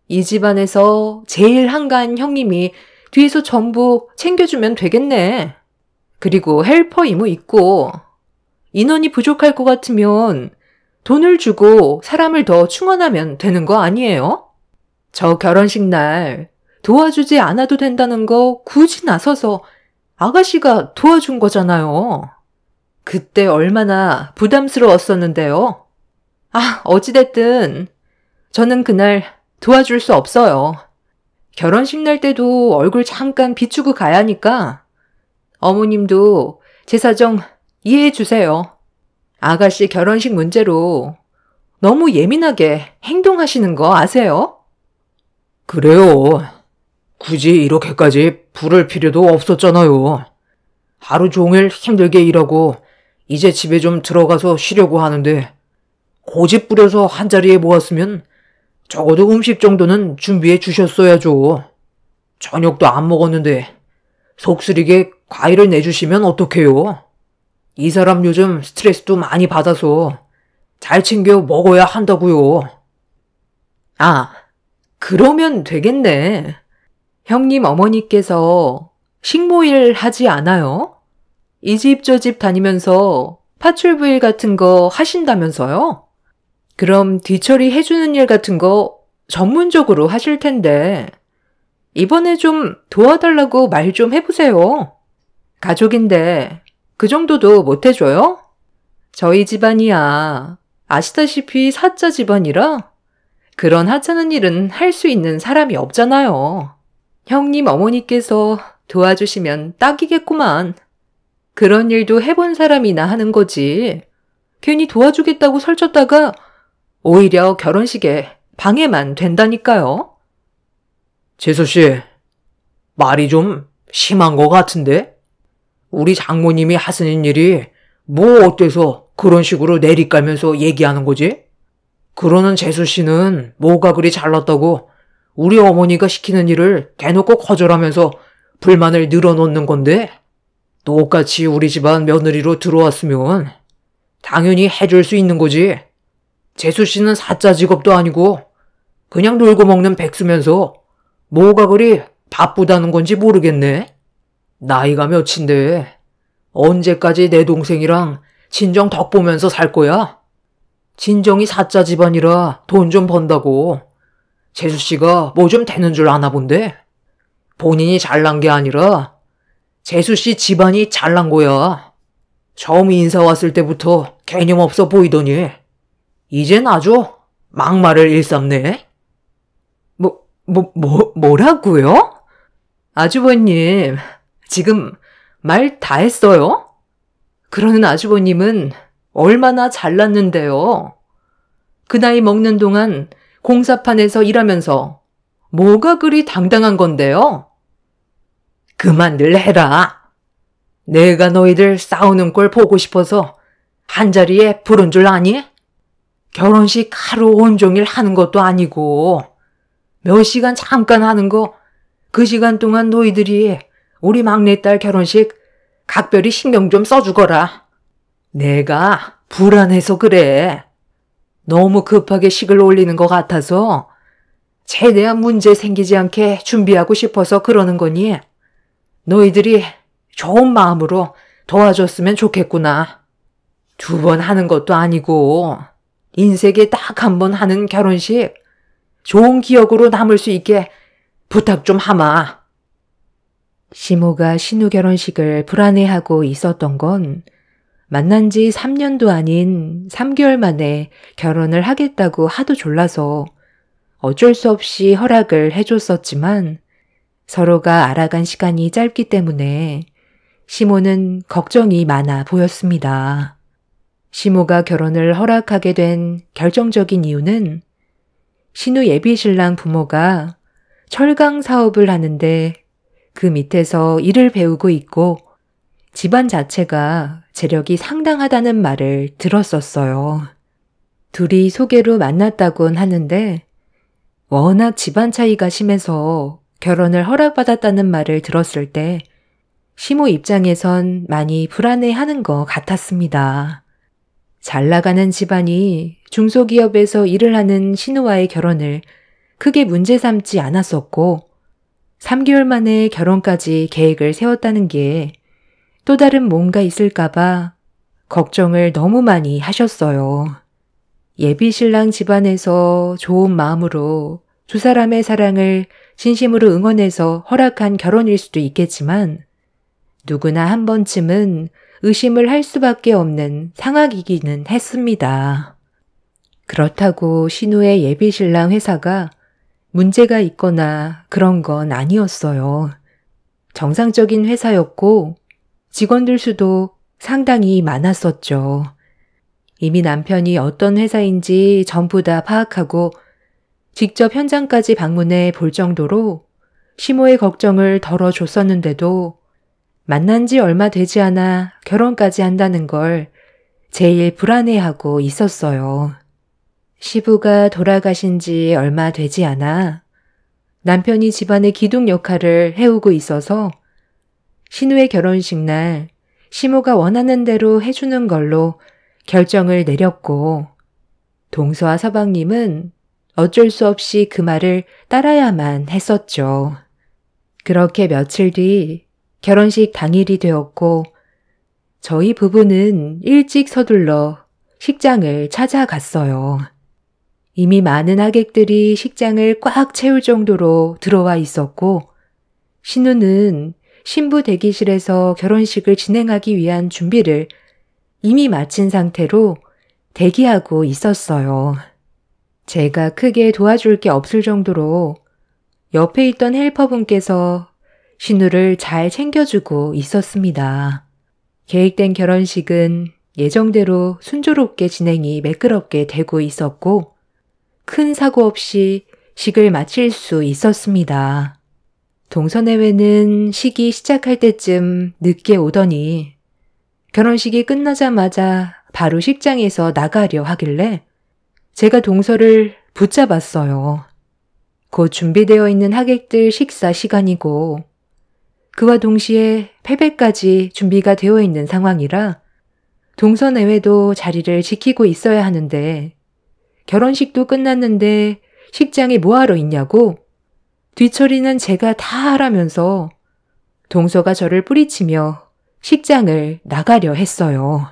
A: 이 집안에서 제일 한가한 형님이 뒤에서 전부 챙겨주면 되겠네. 그리고 헬퍼 이모 있고 인원이 부족할 것 같으면 돈을 주고 사람을 더 충원하면 되는 거 아니에요? 저 결혼식 날 도와주지 않아도 된다는 거 굳이 나서서 아가씨가 도와준 거잖아요. 그때 얼마나 부담스러웠었는데요. 어찌됐든 저는 그날 도와줄 수 없어요. 결혼식 날 때도 얼굴 잠깐 비추고 가야 하니까 어머님도 제 사정 이해해 주세요. 아가씨 결혼식 문제로 너무 예민하게 행동하시는 거 아세요?
B: 그래요. 굳이 이렇게까지 부를 필요도 없었잖아요. 하루 종일 힘들게 일하고 이제 집에 좀 들어가서 쉬려고 하는데 고집 부려서 한자리에 모았으면 적어도 음식 정도는 준비해 주셨어야죠. 저녁도 안 먹었는데 속쓰리게 과일을 내주시면 어떡해요? 이 사람 요즘 스트레스도 많이 받아서 잘 챙겨 먹어야 한다고요.
A: 그러면 되겠네. 형님 어머니께서 식모일 하지 않아요? 이 집 저 집 다니면서 파출부일 같은 거 하신다면서요? 그럼 뒤처리 해주는 일 같은 거 전문적으로 하실 텐데 이번에 좀 도와달라고 말 좀 해보세요. 가족인데 그 정도도 못 해줘요? 저희 집안이야 아시다시피 사자 집안이라 그런 하찮은 일은 할 수 있는 사람이 없잖아요. 형님 어머니께서 도와주시면 딱이겠구만. 그런 일도 해본 사람이나 하는 거지. 괜히 도와주겠다고 설쳤다가 오히려 결혼식에 방해만 된다니까요.
B: 재수씨, 말이 좀 심한 것 같은데? 우리 장모님이 하시는 일이 뭐 어때서 그런 식으로 내리깔면서 얘기하는 거지? 그러는 재수씨는 뭐가 그리 잘났다고 우리 어머니가 시키는 일을 대놓고 거절하면서 불만을 늘어놓는 건데 똑같이 우리 집안 며느리로 들어왔으면 당연히 해줄 수 있는 거지. 재수씨는 사자 직업도 아니고 그냥 놀고 먹는 백수면서 뭐가 그리 바쁘다는 건지 모르겠네. 나이가 몇인데 언제까지 내 동생이랑 친정 덕 보면서 살 거야? 친정이 사자 집안이라 돈 좀 번다고 재수씨가 뭐 좀 되는 줄 아나 본데 본인이 잘난 게 아니라 재수씨 집안이 잘난 거야. 처음 인사 왔을 때부터 개념 없어 보이더니 이젠 아주 막말을 일삼네.
A: 뭐라고요? 아주버님, 지금 말 다 했어요? 그러는 아주버님은 얼마나 잘났는데요. 그 나이 먹는 동안 공사판에서 일하면서 뭐가 그리 당당한 건데요? 그만들 해라. 내가 너희들 싸우는 걸 보고 싶어서 한자리에 부른 줄 아니? 결혼식 하루 온종일 하는 것도 아니고 몇 시간 잠깐 하는 거 그 시간 동안 너희들이 우리 막내딸 결혼식 각별히 신경 좀 써주거라. 내가 불안해서 그래. 너무 급하게 식을 올리는 것 같아서 최대한 문제 생기지 않게 준비하고 싶어서 그러는 거니 너희들이 좋은 마음으로 도와줬으면 좋겠구나. 2번 하는 것도 아니고 인생에 딱 1번 하는 결혼식 좋은 기억으로 남을 수 있게 부탁 좀 하마. 시모가 신우 결혼식을 불안해하고 있었던 건 만난 지 3년도 아닌 3개월 만에 결혼을 하겠다고 하도 졸라서 어쩔 수 없이 허락을 해줬었지만 서로가 알아간 시간이 짧기 때문에 시모는 걱정이 많아 보였습니다. 시모가 결혼을 허락하게 된 결정적인 이유는 신우 예비신랑 부모가 철강 사업을 하는데 그 밑에서 일을 배우고 있고 집안 자체가 재력이 상당하다는 말을 들었었어요. 둘이 소개로 만났다곤 하는데 워낙 집안 차이가 심해서 결혼을 허락받았다는 말을 들었을 때 시모 입장에선 많이 불안해하는 것 같았습니다. 잘 나가는 집안이 중소기업에서 일을 하는 신우와의 결혼을 크게 문제 삼지 않았었고 3개월 만에 결혼까지 계획을 세웠다는 게 또 다른 뭔가 있을까봐 걱정을 너무 많이 하셨어요. 예비신랑 집안에서 좋은 마음으로 두 사람의 사랑을 진심으로 응원해서 허락한 결혼일 수도 있겠지만 누구나 한 번쯤은 의심을 할 수밖에 없는 상황이기는 했습니다. 그렇다고 신우의 예비신랑 회사가 문제가 있거나 그런 건 아니었어요. 정상적인 회사였고 직원들 수도 상당히 많았었죠. 이미 남편이 어떤 회사인지 전부 다 파악하고 직접 현장까지 방문해 볼 정도로 시모의 걱정을 덜어줬었는데도 만난 지 얼마 되지 않아 결혼까지 한다는 걸 제일 불안해하고 있었어요. 시부가 돌아가신 지 얼마 되지 않아 남편이 집안의 기둥 역할을 해오고 있어서 신우의 결혼식 날 시모가 원하는 대로 해주는 걸로 결정을 내렸고 동서와 서방님은 어쩔 수 없이 그 말을 따라야만 했었죠. 그렇게 며칠 뒤 결혼식 당일이 되었고 저희 부부는 일찍 서둘러 식장을 찾아갔어요. 이미 많은 하객들이 식장을 꽉 채울 정도로 들어와 있었고 신우는 신부 대기실에서 결혼식을 진행하기 위한 준비를 이미 마친 상태로 대기하고 있었어요. 제가 크게 도와줄 게 없을 정도로 옆에 있던 헬퍼분께서 신우를 잘 챙겨주고 있었습니다. 계획된 결혼식은 예정대로 순조롭게 진행이 매끄럽게 되고 있었고 큰 사고 없이 식을 마칠 수 있었습니다. 동서내외는 식이 시작할 때쯤 늦게 오더니 결혼식이 끝나자마자 바로 식장에서 나가려 하길래 제가 동서를 붙잡았어요. 곧 준비되어 있는 하객들 식사 시간이고 그와 동시에 패배까지 준비가 되어 있는 상황이라 동서내외도 자리를 지키고 있어야 하는데 결혼식도 끝났는데 식장에 뭐하러 있냐고 뒤처리는 제가 다 하라면서 동서가 저를 뿌리치며 식장을 나가려 했어요.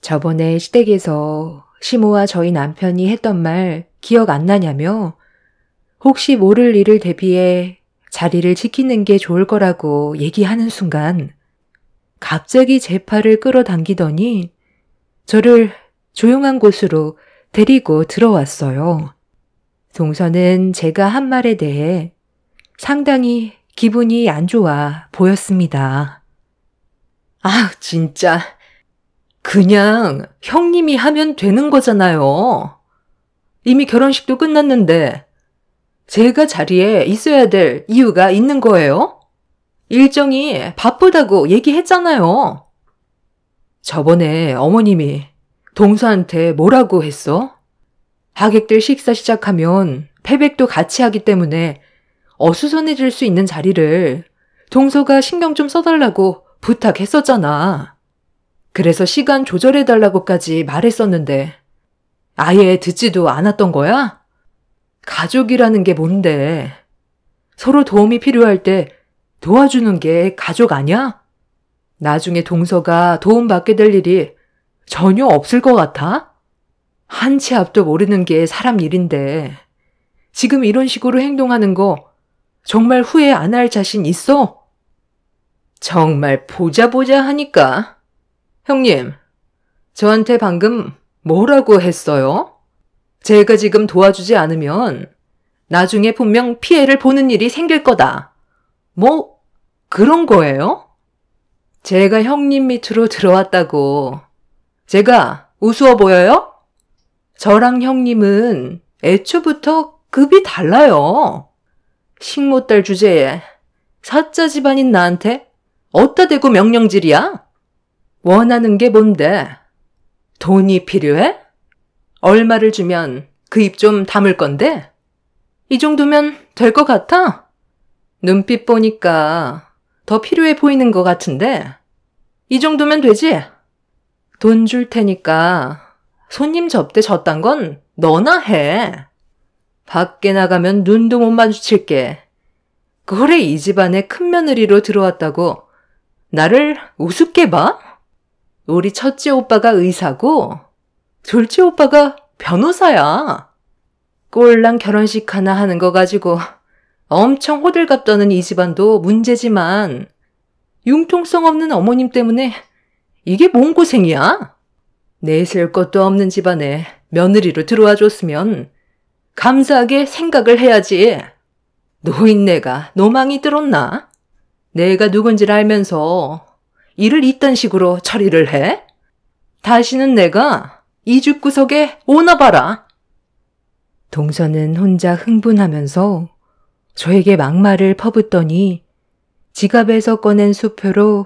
A: 저번에 시댁에서 시모와 저희 남편이 했던 말 기억 안 나냐며 혹시 모를 일을 대비해 자리를 지키는 게 좋을 거라고 얘기하는 순간 갑자기 제 팔을 끌어당기더니 저를 조용한 곳으로 데리고 들어왔어요. 동서는 제가 한 말에 대해 상당히 기분이 안 좋아 보였습니다.
B: 아, 진짜. 그냥 형님이 하면 되는 거잖아요. 이미 결혼식도 끝났는데 제가 자리에 있어야 될 이유가 있는 거예요? 일정이 바쁘다고 얘기했잖아요. 저번에 어머님이 동서한테 뭐라고 했어? 하객들 식사 시작하면 패백도 같이 하기 때문에 어수선해질 수 있는 자리를 동서가 신경 좀 써달라고 부탁했었잖아. 그래서 시간 조절해달라고까지 말했었는데 아예 듣지도 않았던 거야? 가족이라는 게 뭔데? 서로 도움이 필요할 때 도와주는 게 가족 아니야? 나중에 동서가 도움받게 될 일이 전혀 없을 것 같아? 한 치 앞도 모르는 게 사람 일인데 지금 이런 식으로 행동하는 거 정말 후회 안 할 자신 있어? 정말 보자 하니까. 형님, 저한테 방금 뭐라고 했어요? 제가 지금 도와주지 않으면 나중에 분명 피해를 보는 일이 생길 거다. 뭐 그런 거예요? 제가 형님 밑으로 들어왔다고 제가 우스워 보여요? 저랑 형님은 애초부터
A: 급이 달라요. 식모딸 주제에 사자 집안인 나한테 어디다 대고 명령질이야? 원하는 게 뭔데? 돈이 필요해? 얼마를 주면 그 입 좀 다물 건데? 이 정도면 될 것 같아? 눈빛 보니까 더 필요해 보이는 것 같은데 이 정도면 되지? 돈 줄 테니까 손님 접대 졌단 건 너나 해. 밖에 나가면 눈도 못 마주칠게. 그래 이 집안에 큰 며느리로 들어왔다고 나를 우습게 봐? 우리 첫째 오빠가 의사고 둘째 오빠가 변호사야. 꼴랑 결혼식 하나 하는 거 가지고 엄청 호들갑 떠는 이 집안도 문제지만 융통성 없는 어머님 때문에 이게 뭔 고생이야? 내세울 것도 없는 집안에 며느리로 들어와 줬으면 감사하게 생각을 해야지. 노인네가 노망이 들었나? 내가 누군지를 알면서 일을 이딴 식으로 처리를 해? 다시는 내가 이 집구석에 오나 봐라. 동서는 혼자 흥분하면서 저에게 막말을 퍼붓더니 지갑에서 꺼낸 수표로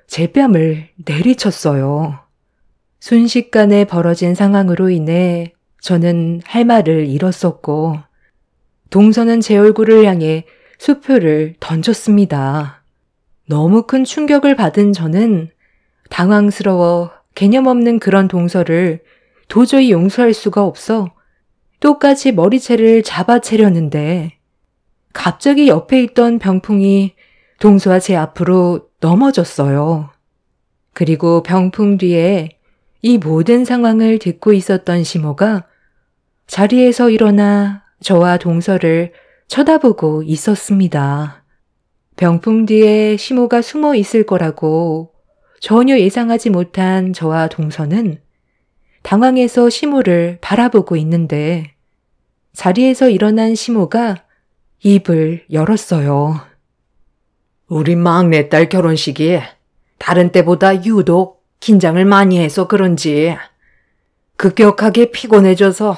A: 제 뺨을 내리쳤어요. 순식간에 벌어진 상황으로 인해 저는 할 말을 잃었었고 동서는 제 얼굴을 향해 수표를 던졌습니다. 너무 큰 충격을 받은 저는 당황스러워 개념 없는 그런 동서를 도저히 용서할 수가 없어 똑같이 머리채를 잡아채려는데 갑자기 옆에 있던 병풍이 동서와 제 앞으로 넘어졌어요. 그리고 병풍 뒤에 이 모든 상황을 듣고 있었던 시모가 자리에서 일어나 저와 동서를 쳐다보고 있었습니다. 병풍 뒤에 시모가 숨어 있을 거라고 전혀 예상하지 못한 저와 동서는 당황해서 시모를 바라보고 있는데 자리에서 일어난 시모가 입을 열었어요.
B: 우리 막내딸 결혼식이 다른 때보다 유독 긴장을 많이 해서 그런지 급격하게 피곤해져서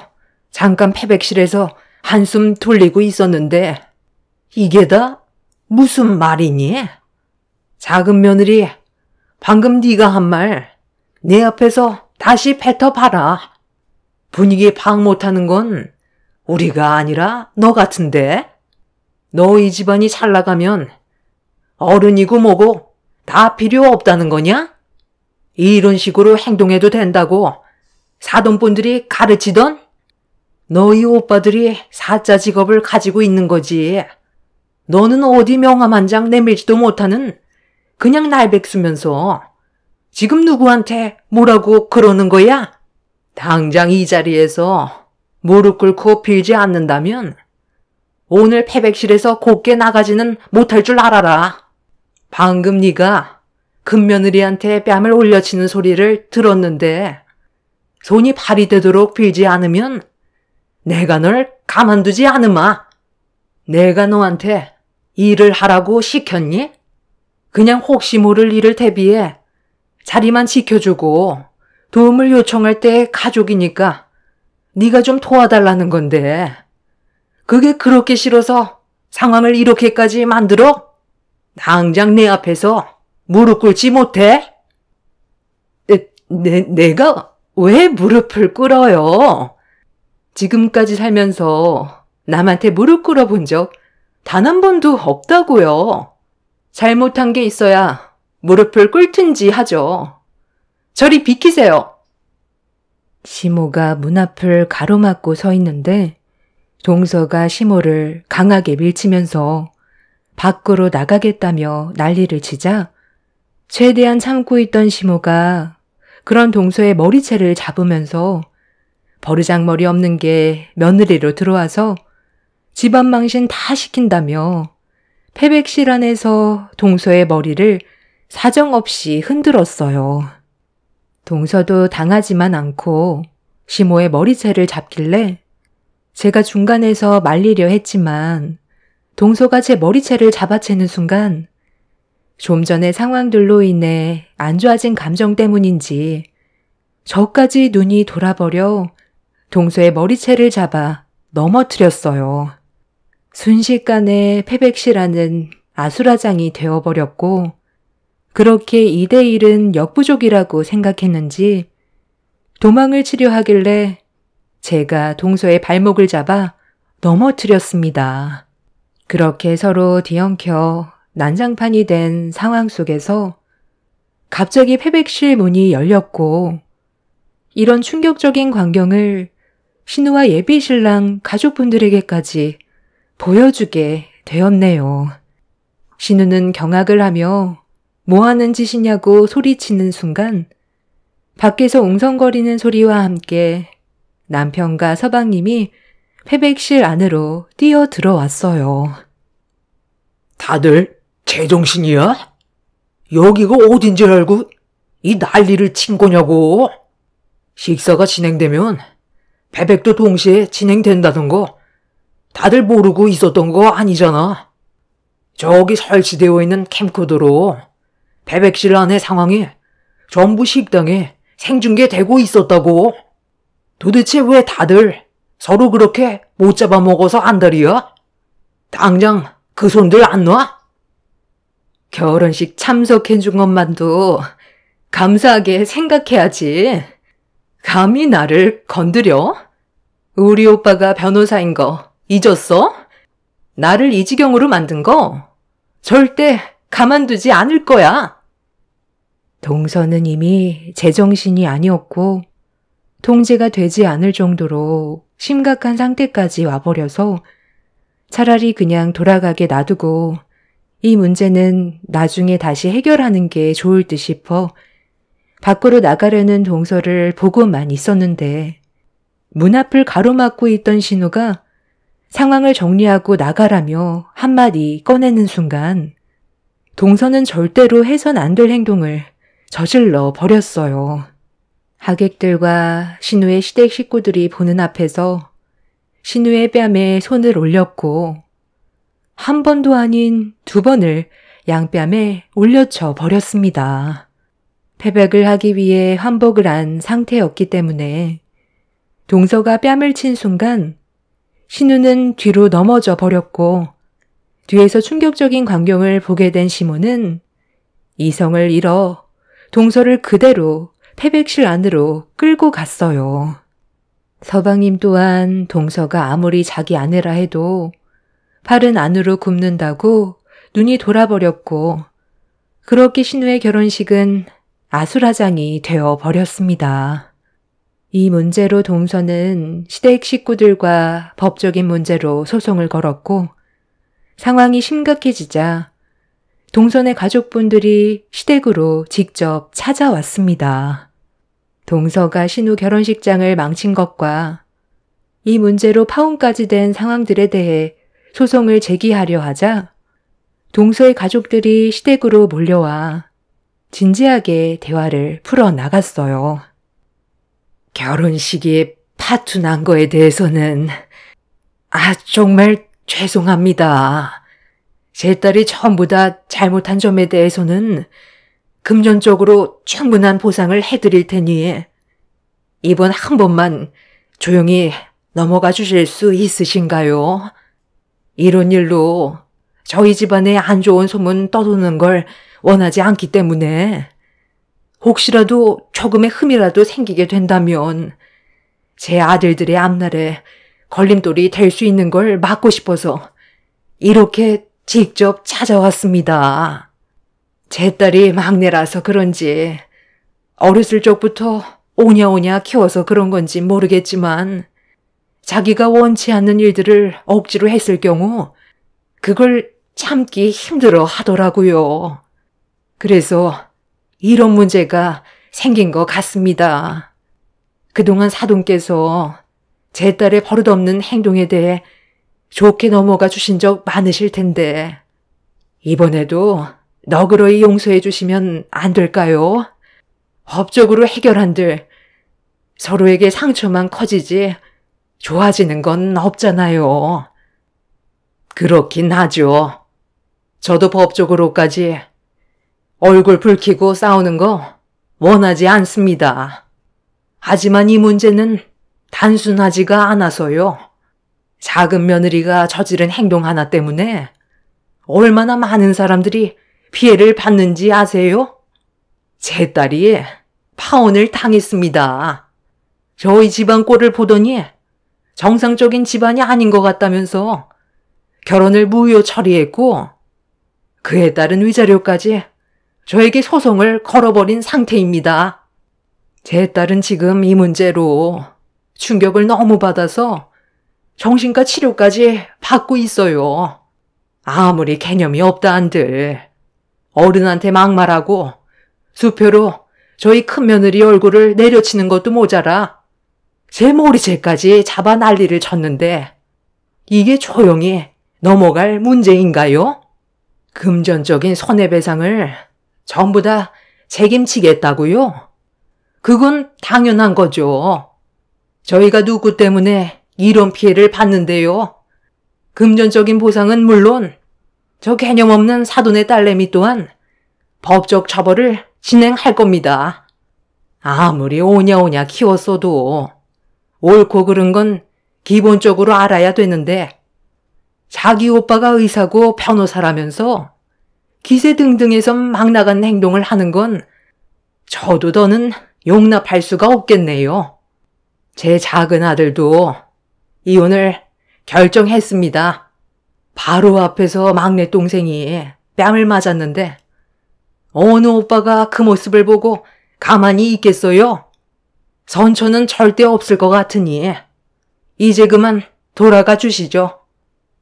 B: 잠깐 패백실에서 한숨 돌리고 있었는데 이게 다 무슨 말이니? 작은 며느리, 방금 네가 한 말 내 앞에서 다시 뱉어봐라. 분위기 파악 못하는 건 우리가 아니라 너 같은데? 너 이 집안이 잘 나가면 어른이고 뭐고 다 필요 없다는 거냐? 이런 식으로 행동해도 된다고 사돈분들이 가르치던? 너희 오빠들이 사자 직업을 가지고 있는 거지. 너는 어디 명함 한 장 내밀지도 못하는 그냥 날백수면서 지금 누구한테 뭐라고 그러는 거야? 당장 이 자리에서 무릎 꿇고 빌지 않는다면 오늘 패백실에서 곱게 나가지는 못할 줄 알아라. 방금 네가 큰며느리한테 뺨을 올려치는 소리를 들었는데 손이 발이 되도록 빌지 않으면 내가 널 가만두지 않으마. 내가 너한테 일을 하라고 시켰니? 그냥 혹시 모를 일을 대비해 자리만 지켜주고 도움을 요청할 때 가족이니까 네가 좀 도와달라는 건데 그게 그렇게 싫어서 상황을 이렇게까지 만들어? 당장 내 앞에서 무릎 꿇지 못해? 내가 왜 무릎을 꿇어요? 지금까지 살면서 남한테 무릎 꿇어본 적 단 한 번도 없다고요. 잘못한 게 있어야 무릎을 꿇든지 하죠. 저리 비키세요.
C: 시모가 문 앞을 가로막고 서 있는데 동서가 시모를 강하게 밀치면서 밖으로 나가겠다며 난리를 치자 최대한 참고 있던 시모가 그런 동서의 머리채를 잡으면서 버르장머리 없는 게 며느리로 들어와서 집안 망신 다 시킨다며 패백실 안에서 동서의 머리를 사정없이 흔들었어요. 동서도 당하지만 않고 시모의 머리채를 잡길래 제가 중간에서 말리려 했지만 동서가 제 머리채를 잡아채는 순간 좀 전의 상황들로 인해 안 좋아진 감정 때문인지 저까지 눈이 돌아버려 동서의 머리채를 잡아
A: 넘어뜨렸어요. 순식간에 패백시라는 아수라장이 되어버렸고 그렇게 2대1은 역부족이라고 생각했는지 도망을 치려 하길래 제가 동서의 발목을 잡아 넘어뜨렸습니다. 그렇게 서로 뒤엉켜 난장판이 된 상황 속에서 갑자기 패백실 문이 열렸고 이런 충격적인 광경을 신우와 예비신랑 가족분들에게까지 보여주게 되었네요. 신우는 경악을 하며 뭐하는 짓이냐고 소리치는 순간 밖에서 웅성거리는 소리와 함께 남편과 서방님이 패백실 안으로 뛰어 들어왔어요.
B: 다들 제정신이야? 여기가 어딘 줄 알고 이 난리를 친 거냐고. 식사가 진행되면 패백도 동시에 진행된다던 거 다들 모르고 있었던 거 아니잖아. 저기 설치되어 있는 캠코더로 패백실 안의 상황이 전부 식당에 생중계되고 있었다고. 도대체 왜 다들 서로 그렇게 못 잡아먹어서 안달이야? 당장 그 손들 안 놔?
A: 결혼식 참석해준 것만도 감사하게 생각해야지. 감히 나를 건드려? 우리 오빠가 변호사인 거 잊었어? 나를 이 지경으로 만든 거 절대 가만두지 않을 거야. 동서는 이미 제정신이 아니었고 통제가 되지 않을 정도로 심각한 상태까지 와버려서 차라리 그냥 돌아가게 놔두고 이 문제는 나중에 다시 해결하는 게 좋을 듯 싶어 밖으로 나가려는 동서를 보고만 있었는데 문 앞을 가로막고 있던 신우가 상황을 정리하고 나가라며 한마디 꺼내는 순간 동서는 절대로 해선 안 될 행동을 저질러 버렸어요. 하객들과 신우의 시댁 식구들이 보는 앞에서 신우의 뺨에 손을 올렸고 한 번도 아닌 2번을 양뺨에 올려쳐 버렸습니다. 패백을 하기 위해 환복을 한 상태였기 때문에 동서가 뺨을 친 순간 신우는 뒤로 넘어져 버렸고 뒤에서 충격적인 광경을 보게 된 시몬은 이성을 잃어 동서를 그대로 패백실 안으로 끌고 갔어요. 서방님 또한 동서가 아무리 자기 아내라 해도 팔은 안으로 굽는다고 눈이 돌아버렸고 그렇게 신우의 결혼식은 아수라장이 되어버렸습니다. 이 문제로 동서는 시댁 식구들과 법적인 문제로 소송을 걸었고 상황이 심각해지자 동선의 가족분들이 시댁으로 직접 찾아왔습니다. 동서가 신우 결혼식장을 망친 것과 이 문제로 파혼까지 된 상황들에 대해 소송을 제기하려 하자 동서의 가족들이 시댁으로 몰려와 진지하게 대화를 풀어나갔어요. 결혼식이 파투난 거에 대해서는 정말 죄송합니다. 제 딸이 전부 다 잘못한 점에 대해서는 금전적으로 충분한 보상을 해드릴 테니 이번 한 번만 조용히 넘어가 주실 수 있으신가요? 이런 일로 저희 집안에 안 좋은 소문 떠도는 걸 원하지 않기 때문에 혹시라도 조금의 흠이라도 생기게 된다면 제 아들들의 앞날에 걸림돌이 될 수 있는 걸 막고 싶어서 이렇게 직접 찾아왔습니다. 제 딸이 막내라서 그런지 어렸을 적부터 오냐오냐 키워서 그런 건지 모르겠지만 자기가 원치 않는 일들을 억지로 했을 경우 그걸 참기 힘들어 하더라고요. 그래서 이런 문제가 생긴 것 같습니다. 그동안 사돈께서 제 딸의 버릇없는 행동에 대해 좋게 넘어가 주신 적 많으실 텐데 이번에도 너그러이 용서해 주시면 안 될까요? 법적으로 해결한들 서로에게 상처만 커지지 좋아지는 건 없잖아요. 그렇긴 하죠. 저도 법적으로까지 얼굴 붉히고 싸우는 거 원하지 않습니다. 하지만 이 문제는 단순하지가 않아서요.
C: 작은 며느리가 저지른 행동 하나 때문에 얼마나 많은 사람들이 피해를 받는지 아세요? 제 딸이 파혼을 당했습니다. 저희 집안 꼴을 보더니 정상적인 집안이 아닌 것 같다면서 결혼을 무효 처리했고 그에 따른 위자료까지 저에게 소송을 걸어버린 상태입니다. 제 딸은 지금 이 문제로 충격을 너무 받아서 정신과 치료까지 받고 있어요. 아무리 개념이 없다 한들 어른한테 막말하고 수표로 저희 큰며느리 얼굴을 내려치는 것도 모자라 제 머리채까지 잡아 난리를 쳤는데 이게 조용히 넘어갈 문제인가요? 금전적인 손해배상을 전부 다 책임지겠다고요? 그건 당연한 거죠. 저희가 누구 때문에 이런 피해를 받는데요. 금전적인 보상은 물론 저 개념 없는 사돈의 딸내미 또한 법적 처벌을 진행할 겁니다. 아무리 오냐오냐 키웠어도 옳고 그른 건 기본적으로 알아야 되는데 자기 오빠가 의사고 변호사라면서 기세등등해서 막 나간 행동을 하는 건 저도 더는 용납할 수가 없겠네요. 제 작은 아들도 이혼을 결정했습니다. 바로 앞에서 막내 동생이 뺨을 맞았는데 어느 오빠가 그 모습을 보고 가만히 있겠어요? 선처는 절대 없을 것 같으니 이제 그만 돌아가 주시죠.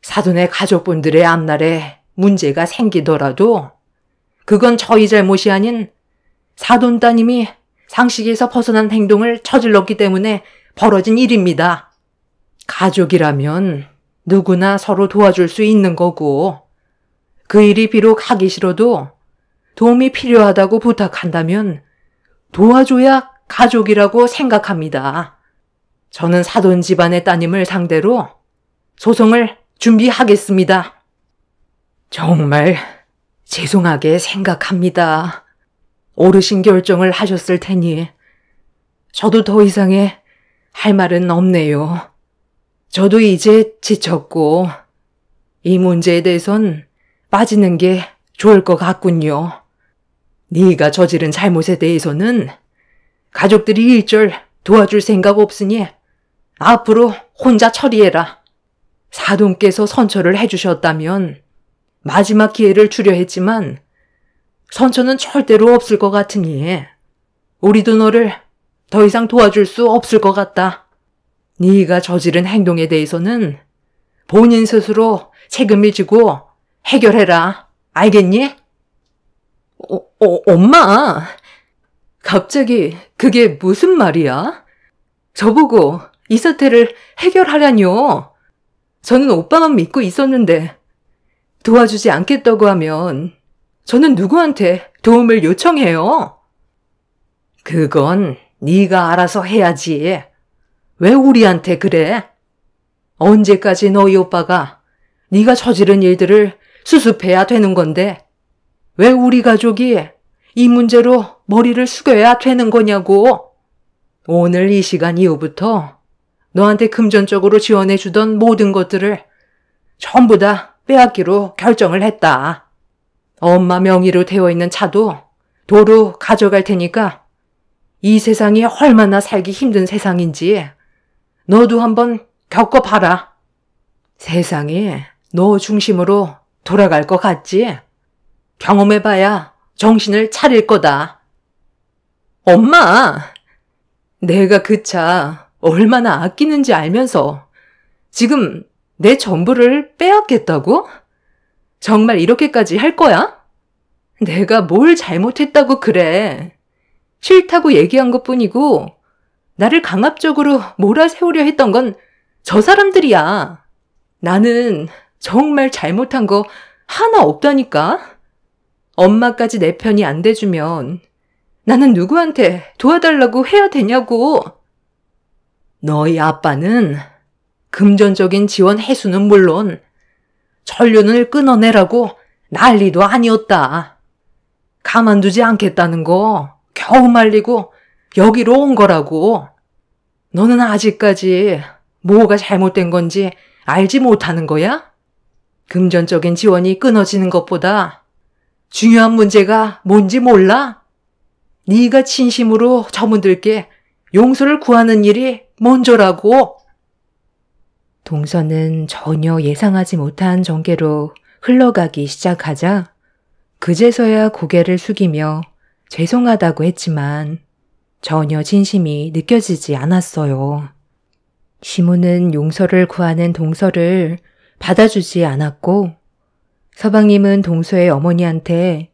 C: 사돈의 가족분들의 앞날에 문제가 생기더라도 그건 저희 잘못이 아닌 사돈 따님이 상식에서 벗어난 행동을 저질렀기 때문에 벌어진 일입니다. 가족이라면 누구나 서로 도와줄 수 있는 거고 그 일이 비록 하기 싫어도 도움이 필요하다고 부탁한다면 도와줘야 가족이라고 생각합니다. 저는 사돈 집안의 따님을 상대로 소송을 준비하겠습니다. 정말 죄송하게 생각합니다. 어르신 결정을 하셨을 테니 저도 더 이상의 할 말은 없네요. 저도 이제 지쳤고 이 문제에 대해선 빠지는 게 좋을 것 같군요. 네가 저지른 잘못에 대해서는 가족들이 일절 도와줄 생각 없으니 앞으로 혼자 처리해라. 사돈께서 선처를 해주셨다면 마지막 기회를 주려 했지만 선처는 절대로 없을 것 같으니 우리도 너를 더 이상 도와줄 수 없을 것 같다. 네가 저지른 행동에 대해서는 본인 스스로 책임을 지고 해결해라. 알겠니? 엄마! 갑자기 그게 무슨 말이야? 저보고 이 사태를 해결하라뇨. 저는 오빠만 믿고 있었는데 도와주지 않겠다고 하면 저는 누구한테 도움을 요청해요? 그건 네가 알아서 해야지. 왜 우리한테 그래? 언제까지 너희 오빠가 네가 저지른 일들을 수습해야 되는 건데 왜 우리 가족이 이 문제로 머리를 숙여야 되는 거냐고. 오늘 이 시간 이후부터 너한테 금전적으로 지원해주던 모든 것들을 전부 다 빼앗기로 결정을 했다. 엄마 명의로 되어 있는 차도 도로 가져갈 테니까 이 세상이 얼마나 살기 힘든 세상인지 너도 한번 겪어봐라. 세상이 너 중심으로 돌아갈 것 같지? 경험해봐야 정신을 차릴 거다. 엄마! 내가 그 차 얼마나 아끼는지 알면서 지금 내 전부를 빼앗겠다고? 정말 이렇게까지 할 거야? 내가 뭘 잘못했다고 그래. 싫다고 얘기한 것뿐이고 나를 강압적으로 몰아세우려 했던 건 저 사람들이야. 나는 정말 잘못한 거 하나 없다니까. 엄마까지 내 편이 안 돼주면 나는 누구한테 도와달라고 해야 되냐고. 너희 아빠는 금전적인 지원 해수는 물론 전륜을 끊어내라고 난리도 아니었다. 가만두지 않겠다는 거 겨우 말리고 여기로 온 거라고. 너는 아직까지 뭐가 잘못된 건지 알지 못하는 거야? 금전적인 지원이 끊어지는 것보다 중요한 문제가 뭔지 몰라? 네가 진심으로 저분들께 용서를 구하는 일이 먼저라고. 동서는 전혀 예상하지 못한 전개로 흘러가기 시작하자 그제서야 고개를 숙이며 죄송하다고 했지만 전혀 진심이 느껴지지 않았어요. 시모는 용서를 구하는 동서를 받아주지 않았고 서방님은 동서의 어머니한테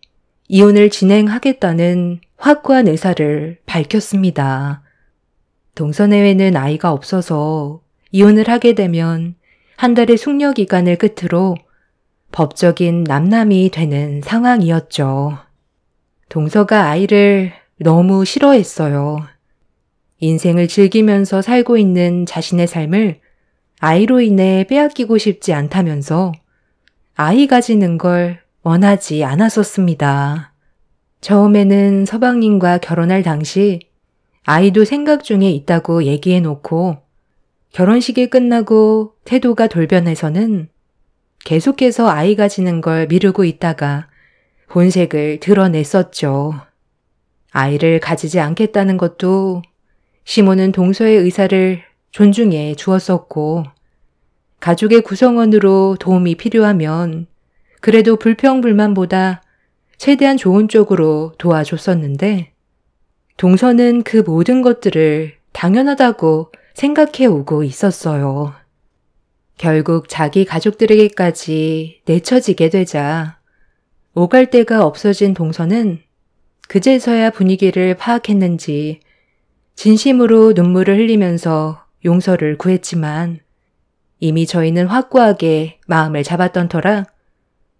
C: 이혼을 진행하겠다는 확고한 의사를 밝혔습니다. 동서 내외는 아이가 없어서 이혼을 하게 되면 한 달의 숙려 기간을 끝으로 법적인 남남이 되는 상황이었죠. 동서가 아이를 너무 싫어했어요. 인생을 즐기면서 살고 있는 자신의 삶을 아이로 인해 빼앗기고 싶지 않다면서 아이 가지는 걸 원하지 않았었습니다. 처음에는 서방님과 결혼할 당시 아이도 생각 중에 있다고 얘기해 놓고 결혼식이 끝나고 태도가 돌변해서는 계속해서 아이 가지는 걸 미루고 있다가 본색을 드러냈었죠. 아이를 가지지 않겠다는 것도 시모는 동서의 의사를 존중해 주었었고 가족의 구성원으로 도움이 필요하면 그래도 불평불만보다 최대한 좋은 쪽으로 도와줬었는데 동서는 그 모든 것들을 당연하다고 생각해 오고 있었어요. 결국 자기 가족들에게까지 내쳐지게 되자 오갈 데가 없어진 동서는 그제서야 분위기를 파악했는지 진심으로 눈물을 흘리면서 용서를 구했지만 이미 저희는 확고하게 마음을 잡았던 터라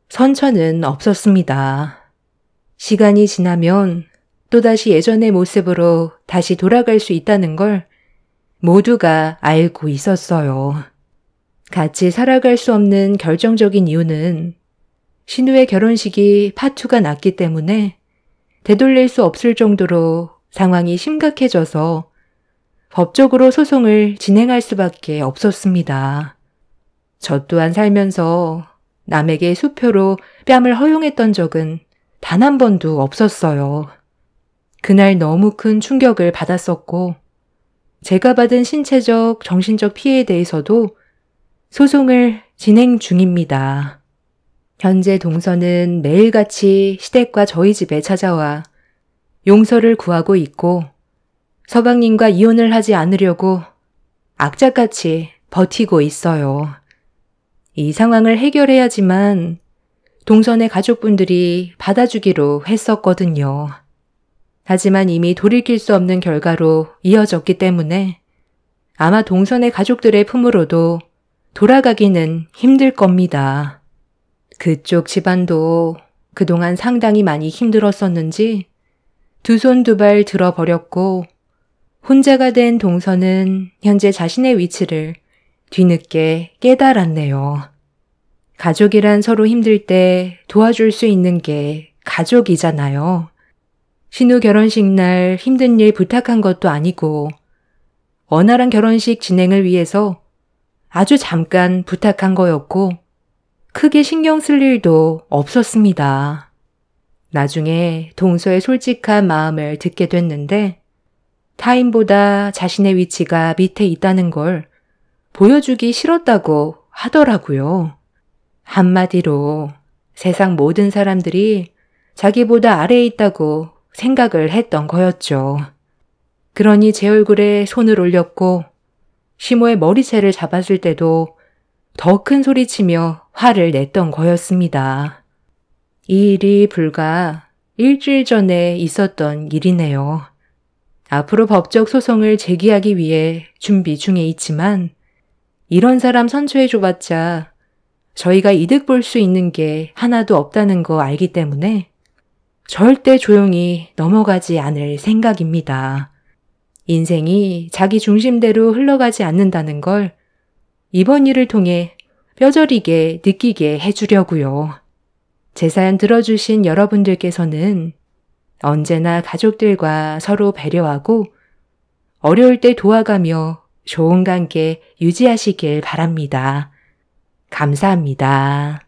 C: 선처는 없었습니다. 시간이 지나면 또다시 예전의 모습으로 다시 돌아갈 수 있다는 걸 모두가 알고 있었어요. 같이 살아갈 수 없는 결정적인 이유는 신우의 결혼식이 파투가 났기 때문에 되돌릴 수 없을 정도로 상황이 심각해져서 법적으로 소송을 진행할 수밖에 없었습니다. 저 또한 살면서 남에게 수표로 뺨을 허용했던 적은 단 한 번도 없었어요. 그날 너무 큰 충격을 받았었고 제가 받은 신체적, 정신적 피해에 대해서도 소송을 진행 중입니다. 현재 동서는 매일같이 시댁과 저희 집에 찾아와 용서를 구하고 있고 서방님과 이혼을 하지 않으려고 악착같이 버티고 있어요. 이 상황을 해결해야지만 동선의 가족분들이 받아주기로 했었거든요. 하지만 이미 돌이킬 수 없는 결과로 이어졌기 때문에 아마 동선의 가족들의 품으로도 돌아가기는 힘들 겁니다. 그쪽 집안도 그동안 상당히 많이 힘들었었는지 두 손 두 발 들어버렸고 혼자가 된 동서는 현재 자신의 위치를 뒤늦게 깨달았네요. 가족이란 서로 힘들 때 도와줄 수 있는 게 가족이잖아요. 신우 결혼식 날 힘든 일 부탁한 것도 아니고 원활한 결혼식 진행을 위해서 아주 잠깐 부탁한 거였고 크게 신경 쓸 일도 없었습니다. 나중에 동서의 솔직한 마음을 듣게 됐는데 타인보다 자신의 위치가 밑에 있다는 걸 보여주기 싫었다고 하더라고요. 한마디로 세상 모든 사람들이 자기보다 아래에 있다고 생각을 했던 거였죠. 그러니 제 얼굴에 손을 올렸고 시모의 머리채를 잡았을 때도 더 큰 소리치며 화를 냈던 거였습니다. 이 일이 불과 일주일 전에 있었던 일이네요. 앞으로 법적 소송을 제기하기 위해 준비 중에 있지만 이런 사람 선처해줘봤자 저희가 이득 볼 수 있는 게 하나도 없다는 거 알기 때문에 절대 조용히 넘어가지 않을 생각입니다. 인생이 자기 중심대로 흘러가지 않는다는 걸 이번 일을 통해 뼈저리게 느끼게 해주려고요. 제 사연 들어주신 여러분들께서는 언제나 가족들과 서로 배려하고 어려울 때 도와가며 좋은 관계 유지하시길 바랍니다. 감사합니다.